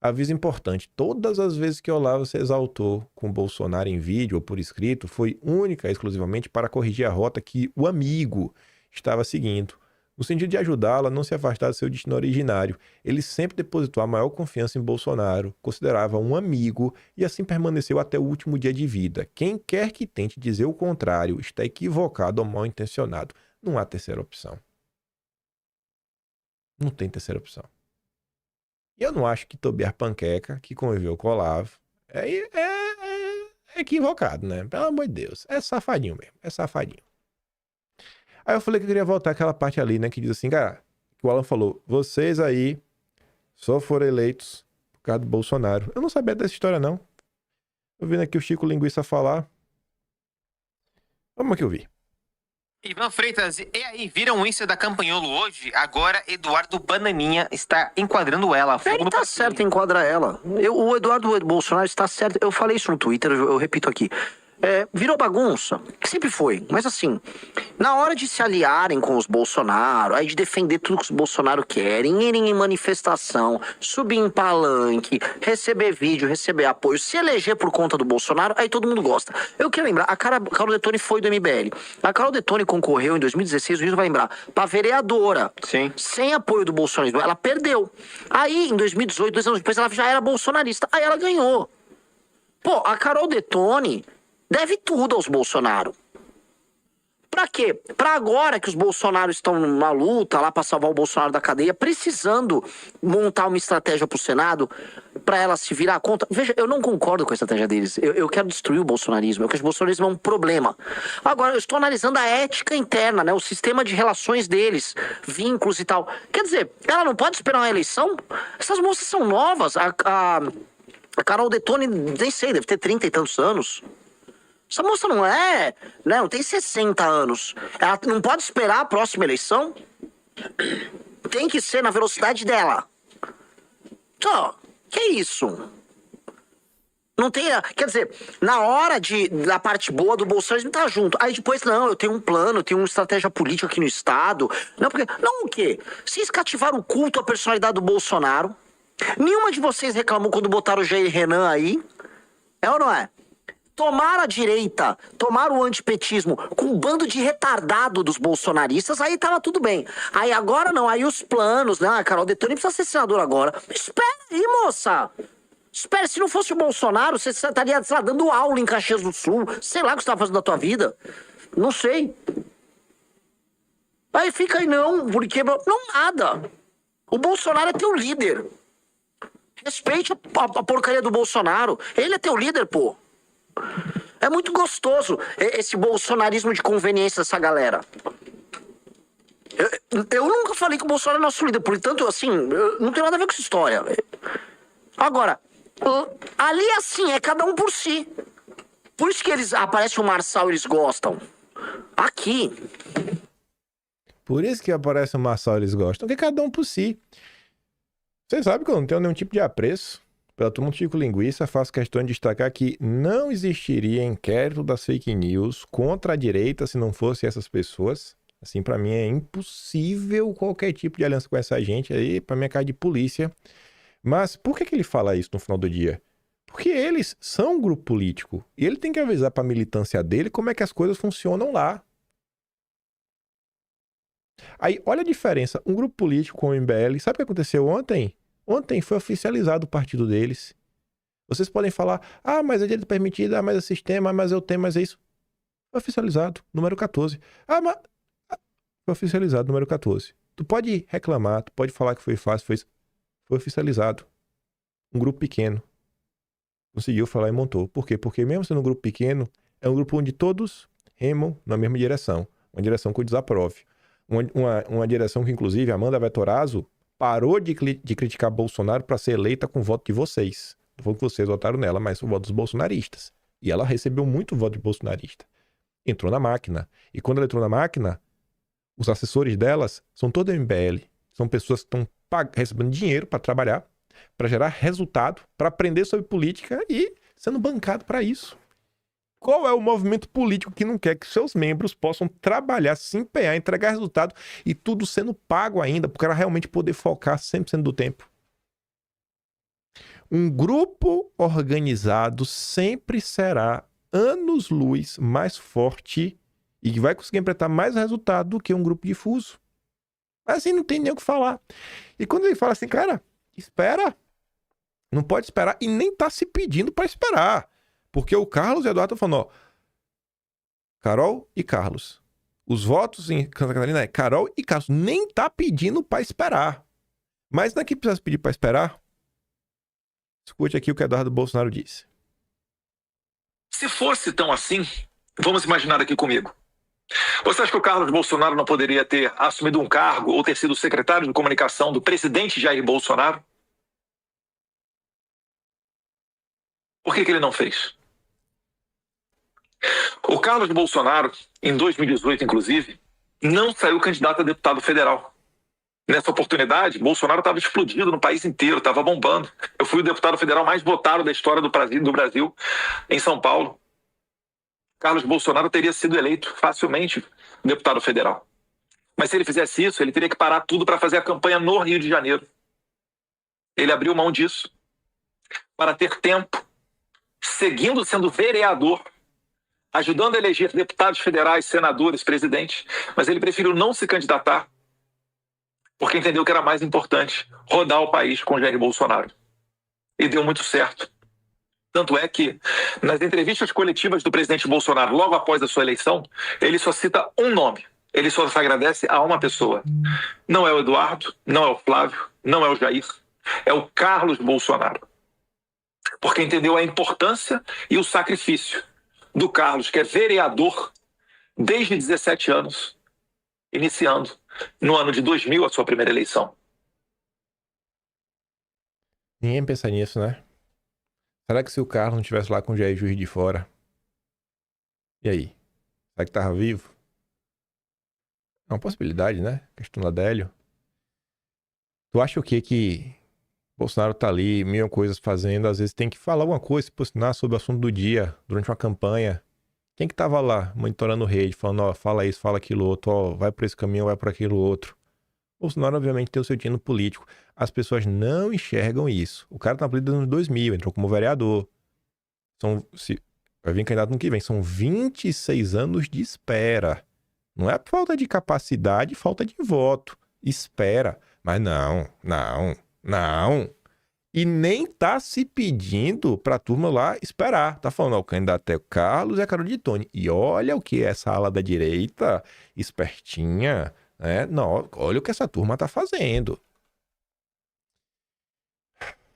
Aviso importante, todas as vezes que Olavo se exaltou com Bolsonaro em vídeo ou por escrito, foi única e exclusivamente para corrigir a rota que o amigo estava seguindo, no sentido de ajudá-lo a não se afastar do seu destino originário. Ele sempre depositou a maior confiança em Bolsonaro, considerava um amigo e assim permaneceu até o último dia de vida. Quem quer que tente dizer o contrário está equivocado ou mal intencionado. Não há terceira opção. Não tem terceira opção. E eu não acho que Tobias Panqueca, que conviveu com o Olavo, é equivocado, né? Pelo amor de Deus. É safadinho mesmo. É safadinho. Aí eu falei que eu queria voltar àquela parte ali, né? Que diz assim, cara, que o Alan falou, vocês aí só foram eleitos por causa do Bolsonaro. Eu não sabia dessa história, não. Eu vendo aqui o Chico Linguiça falar. Vamos aqui ouvir. Ivan Freitas, e aí, viram o Insta da Campanholo hoje? Agora Eduardo Bananinha está enquadrando ela. Ele tá certo em enquadrar ela. O Eduardo Bolsonaro está certo. Eu falei isso no Twitter, eu repito aqui. virou bagunça, que sempre foi, mas assim, na hora de se aliarem com os Bolsonaro, aí de defender tudo que os Bolsonaro querem, irem em manifestação, subir em palanque, receber vídeo, receber apoio, se eleger por conta do Bolsonaro, aí todo mundo gosta. Eu quero lembrar, a Carol Detoni foi do MBL. A Carol Detoni concorreu em 2016, o Rio vai lembrar, pra vereadora. Sim. Sem apoio do bolsonarismo. Ela perdeu. Aí, em 2018, 2 anos depois, ela já era bolsonarista. Aí ela ganhou. Pô, a Carol Detoni deve tudo aos Bolsonaro. Pra quê? Pra agora que os Bolsonaro estão numa luta lá pra salvar o Bolsonaro da cadeia, precisando montar uma estratégia pro Senado pra ela se virar contra. Veja, eu não concordo com a estratégia deles. Eu quero destruir o bolsonarismo. Eu acho que o bolsonarismo é um problema. Agora, eu estou analisando a ética interna, né? O sistema de relações deles, vínculos e tal. Quer dizer, ela não pode esperar uma eleição? Essas moças são novas. A Carol Detoni, nem sei, deve ter 30 e tantos anos. Essa moça não tem 60 anos. Ela não pode esperar a próxima eleição. Tem que ser na velocidade dela. Só, que isso? Não tem, quer dizer, na hora da parte boa do Bolsonaro tá junto. Aí depois, não, eu tenho um plano, eu tenho uma estratégia política aqui no Estado. Não o quê? Vocês cativaram o culto à personalidade do Bolsonaro. Nenhuma de vocês reclamou quando botaram o Jair Renan aí. É ou não é? Tomaram a direita, tomaram o antipetismo com um bando de retardado dos bolsonaristas, aí tava tudo bem. Aí agora não, aí os planos, né? A Carol Detoni precisa ser senadora agora. Espera aí, moça! Espera, se não fosse o Bolsonaro, você estaria, sei lá, dando aula em Caxias do Sul. Sei lá o que você tá fazendo da tua vida. Não sei. Aí fica aí não, porque... Não, nada. O Bolsonaro é teu líder. Respeite a porcaria do Bolsonaro. Ele é teu líder, pô. É muito gostoso esse bolsonarismo de conveniência dessa galera. Eu nunca falei que o Bolsonaro é nosso líder, portanto, assim, não tem nada a ver com essa história. Agora, ali assim, é cada um por si. Por isso que aparece o Marçal, eles gostam. Aqui. Por isso que aparece o Marçal, eles gostam, porque cada um por si. Você sabe que eu não tenho nenhum tipo de apreço pela turma do Chico Linguiça. Faço questão de destacar que não existiria inquérito das fake news contra a direita se não fossem essas pessoas. Assim, pra mim é impossível qualquer tipo de aliança com essa gente aí, pra mim é cara de polícia. Mas por que ele fala isso no final do dia? Porque eles são um grupo político e ele tem que avisar pra militância dele como é que as coisas funcionam lá. Aí, olha a diferença. Um grupo político com o MBL, sabe o que aconteceu ontem? Ontem foi oficializado o partido deles. Vocês podem falar, mas é direito permitido, mas é sistema, mas eu tenho, mas é isso. Foi oficializado, número 14. Mas... Foi oficializado, número 14. Tu pode reclamar, tu pode falar que foi fácil, foi oficializado. Um grupo pequeno conseguiu falar e montou. Por quê? Porque mesmo sendo um grupo pequeno, é um grupo onde todos remam na mesma direção. Uma direção que eu desaprove. Uma direção que, inclusive, Amanda Vettorazzo parou de criticar Bolsonaro para ser eleita com o voto de vocês. Não foi que vocês votaram nela, mas o voto dos bolsonaristas. E ela recebeu muito voto de bolsonarista. Entrou na máquina. E quando ela entrou na máquina, os assessores delas são todos MBL. São pessoas que estão recebendo dinheiro para trabalhar, para gerar resultado, para aprender sobre política e sendo bancado para isso. Qual é o movimento político que não quer que seus membros possam trabalhar, se empenhar, entregar resultado e tudo sendo pago ainda, para o cara realmente poder focar 100% do tempo? Um grupo organizado sempre será anos-luz mais forte e que vai conseguir apresentar mais resultado do que um grupo difuso. Mas assim, não tem nem o que falar. E quando ele fala assim, cara, espera. Não pode esperar e nem tá se pedindo para esperar. Porque o Carlos Eduardo tá falando, Carol e Carlos. Os votos em Santa Catarina é Carol e Carlos. Nem tá pedindo para esperar. Mas não é que precisa pedir para esperar? Escute aqui o que Eduardo Bolsonaro disse. Se fosse tão assim, vamos imaginar aqui comigo. Você acha que o Carlos Bolsonaro não poderia ter assumido um cargo ou ter sido secretário de comunicação do presidente Jair Bolsonaro? Por que ele não fez? O Carlos Bolsonaro, em 2018, inclusive, não saiu candidato a deputado federal. Nessa oportunidade, Bolsonaro estava explodido no país inteiro, estava bombando. Eu fui o deputado federal mais votado da história do Brasil, em São Paulo. Carlos Bolsonaro teria sido eleito facilmente deputado federal. Mas se ele fizesse isso, ele teria que parar tudo para fazer a campanha no Rio de Janeiro. Ele abriu mão disso para ter tempo, seguindo sendo vereador, ajudando a eleger deputados federais, senadores, presidentes, mas ele preferiu não se candidatar porque entendeu que era mais importante rodar o país com Jair Bolsonaro. E deu muito certo. Tanto é que, nas entrevistas coletivas do presidente Bolsonaro, logo após a sua eleição, ele só cita um nome. Ele só se agradece a uma pessoa. Não é o Eduardo, não é o Flávio, não é o Jair. É o Carlos Bolsonaro. Porque entendeu a importância e o sacrifício do Carlos, que é vereador desde 17 anos, iniciando no ano de 2000 a sua primeira eleição. Ninguém pensa nisso, né? Será que se o Carlos não estivesse lá com o Jair Juiz de Fora? E aí? Será que tava vivo? É uma possibilidade, né? Questão da Adélio. Tu acha o quê que Bolsonaro tá ali, mil coisas fazendo, às vezes tem que falar alguma coisa, se posicionar sobre o assunto do dia, durante uma campanha. Quem que tava lá, monitorando rede, falando, ó, fala isso, fala aquilo outro, ó, vai por esse caminho, vai por aquilo outro. Bolsonaro, obviamente, tem o seu tino político. As pessoas não enxergam isso. O cara tá na política nos anos 2000, entrou como vereador. Vai vir candidato no ano que vem. São 26 anos de espera. Não é falta de capacidade, falta de voto. Espera. Mas não. E nem tá se pedindo pra turma lá esperar. Tá falando, ó, o candidato é o Carlos e a Carol Detoni. E olha o que essa ala da direita, espertinha, né? Não, olha o que essa turma tá fazendo.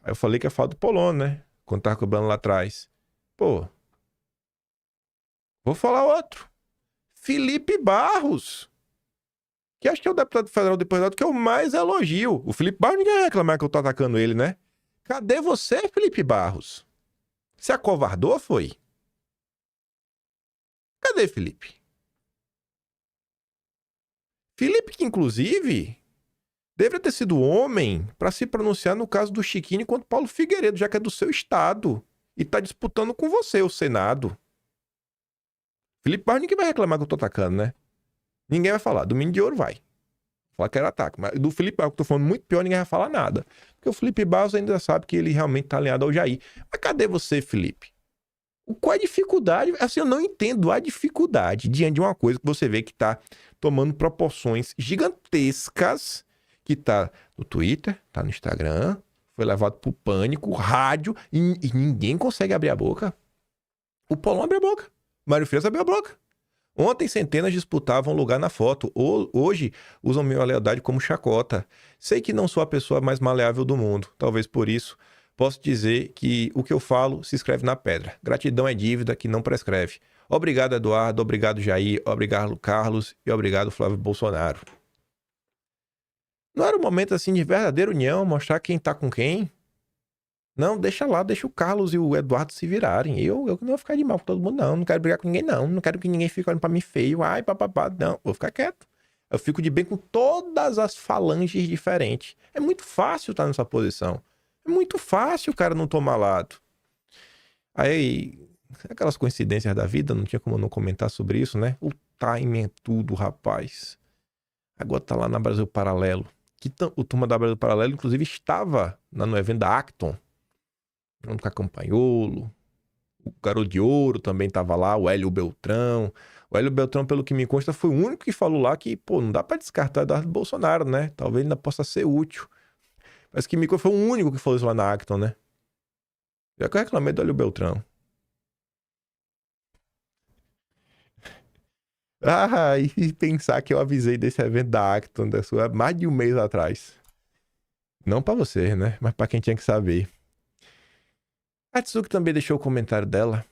Aí eu falei que é falta do Polônio, né? Quando tava cobrando lá atrás. Pô. Vou falar outro. Felipe Barros. Que acho que é o deputado federal depois que eu mais elogio. O Felipe Barros, ninguém vai reclamar que eu tô atacando ele, né? Cadê você, Felipe Barros? Se acovardou, foi? Cadê Felipe? Felipe, que inclusive deveria ter sido homem para se pronunciar no caso do Chiquinho contra o Paulo Figueiredo, já que é do seu estado. E tá disputando com você o Senado. Felipe Barros, ninguém vai reclamar que eu tô atacando, né? Ninguém vai falar. Do Menino de Ouro vai. Falar que era ataque. Mas do Felipe Barros, que eu tô falando muito pior, ninguém vai falar nada. Porque o Felipe Barros ainda sabe que ele realmente tá alinhado ao Jair. Mas cadê você, Felipe? Qual é a dificuldade? Assim, eu não entendo a dificuldade diante de uma coisa que você vê que tá tomando proporções gigantescas, que tá no Twitter, tá no Instagram, foi levado pro pânico, rádio, e ninguém consegue abrir a boca. O Polão abriu a boca. Mário Frias abriu a boca. Ontem, centenas disputavam lugar na foto. Hoje, usam minha lealdade como chacota. Sei que não sou a pessoa mais maleável do mundo. Talvez por isso, posso dizer que o que eu falo se escreve na pedra. Gratidão é dívida que não prescreve. Obrigado, Eduardo. Obrigado, Jair. Obrigado, Carlos. E obrigado, Flávio Bolsonaro. Não era um momento assim de verdadeira união, mostrar quem tá com quem? Não, deixa lá, deixa o Carlos e o Eduardo se virarem. Eu não vou ficar de mal com todo mundo, não. Não quero brigar com ninguém, não. Não quero que ninguém fique olhando pra mim feio. Ai, papapá. Não, vou ficar quieto. Eu fico de bem com todas as falanges diferentes. É muito fácil estar nessa posição. É muito fácil o cara não tomar lado. Aí, aquelas coincidências da vida, não tinha como não comentar sobre isso, né? O timing é tudo, rapaz. Agora tá lá na Brasil Paralelo. O turma da Brasil Paralelo, inclusive, estava no evento da Acton. Junto com a Campanholo, o Garoto de Ouro também estava lá, o Hélio Beltrão. O Hélio Beltrão, pelo que me consta, foi o único que falou lá que, pô, não dá pra descartar Eduardo Bolsonaro, né? Talvez ainda possa ser útil. Mas que me consta foi o único que falou isso lá na Acton, né? Já que eu reclamei do Hélio Beltrão. E pensar que eu avisei desse evento da Acton há mais de um mês atrás. Não pra você, né? Mas pra quem tinha que saber. A Tsuki também deixou o comentário dela,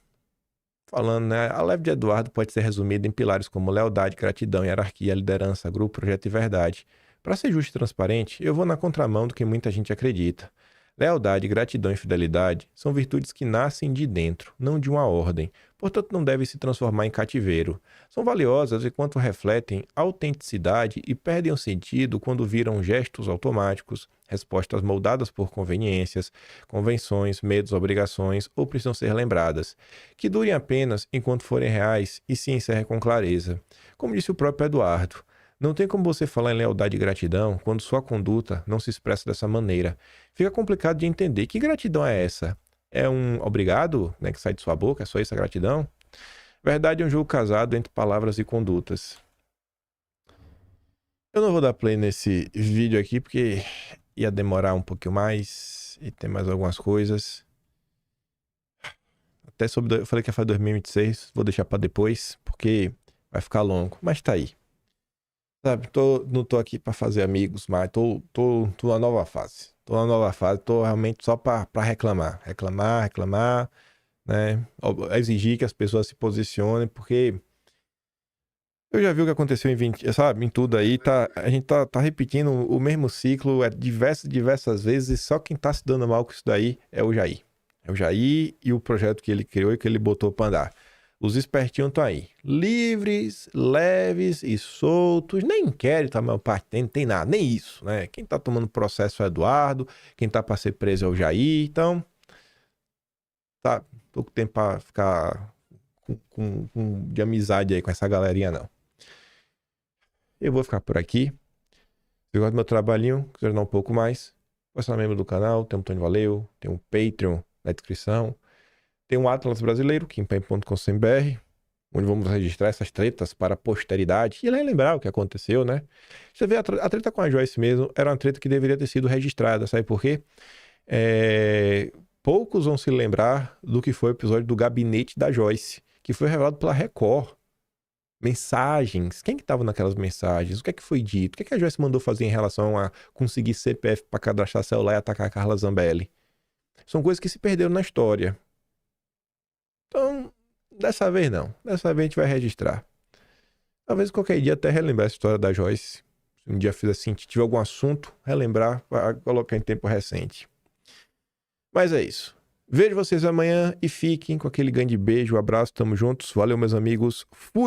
falando, né? A leve de Eduardo pode ser resumida em pilares como lealdade, gratidão, hierarquia, liderança, grupo, projeto e verdade. Para ser justo e transparente, eu vou na contramão do que muita gente acredita. Lealdade, gratidão e fidelidade são virtudes que nascem de dentro, não de uma ordem, portanto não devem se transformar em cativeiro. São valiosas enquanto refletem autenticidade e perdem o sentido quando viram gestos automáticos, respostas moldadas por conveniências, convenções, medos, obrigações ou precisam ser lembradas, que durem apenas enquanto forem reais e se encerrem com clareza. Como disse o próprio Eduardo, não tem como você falar em lealdade e gratidão quando sua conduta não se expressa dessa maneira. Fica complicado de entender. Que gratidão é essa? É um obrigado, né, que sai de sua boca? É só isso a gratidão? Verdade é um jogo casado entre palavras e condutas. Eu não vou dar play nesse vídeo aqui porque ia demorar um pouquinho mais e tem mais algumas coisas. Até sobre... Eu falei que ia fazer 2026, vou deixar para depois porque vai ficar longo, mas tá aí. Sabe, não tô aqui pra fazer amigos, mas tô na nova fase. Tô na nova fase, tô realmente só pra reclamar. Reclamar, né? Exigir que as pessoas se posicionem, porque eu já vi o que aconteceu em 20, sabe, em tudo aí, a gente tá repetindo o mesmo ciclo diversas vezes, e só quem tá se dando mal com isso daí é o Jair. É o Jair e o projeto que ele criou e que ele botou pra andar. Os espertinhos estão aí, livres, leves e soltos, nem inquérito a maior parte tem nada, nem isso, né? Quem tá tomando processo é o Eduardo, quem tá pra ser preso é o Jair, então, tá, tô com tempo pra ficar de amizade aí com essa galerinha, não. Eu vou ficar por aqui. Se gosta do meu trabalhinho, quiser dar um pouco mais, pode ser membro do canal, tem um Tony Valeu, tem um Patreon na descrição. Tem um Atlas brasileiro, kimpen.com.br, onde vamos registrar essas tretas para a posteridade e lembrar o que aconteceu, né? Você vê, a treta com a Joyce mesmo era uma treta que deveria ter sido registrada, sabe por quê? Poucos vão se lembrar do que foi o episódio do gabinete da Joyce, que foi revelado pela Record. Mensagens, quem que estava naquelas mensagens? O que é que foi dito? O que é que a Joyce mandou fazer em relação a conseguir CPF para cadastrar celular e atacar a Carla Zambelli? São coisas que se perderam na história. Então, dessa vez não. Dessa vez a gente vai registrar. Talvez qualquer dia até relembrar a história da Joyce. Se um dia fizer assim, tiver algum assunto, relembrar, para colocar em tempo recente. Mas é isso. Vejo vocês amanhã e fiquem com aquele grande beijo, abraço, tamo juntos. Valeu, meus amigos. Fui!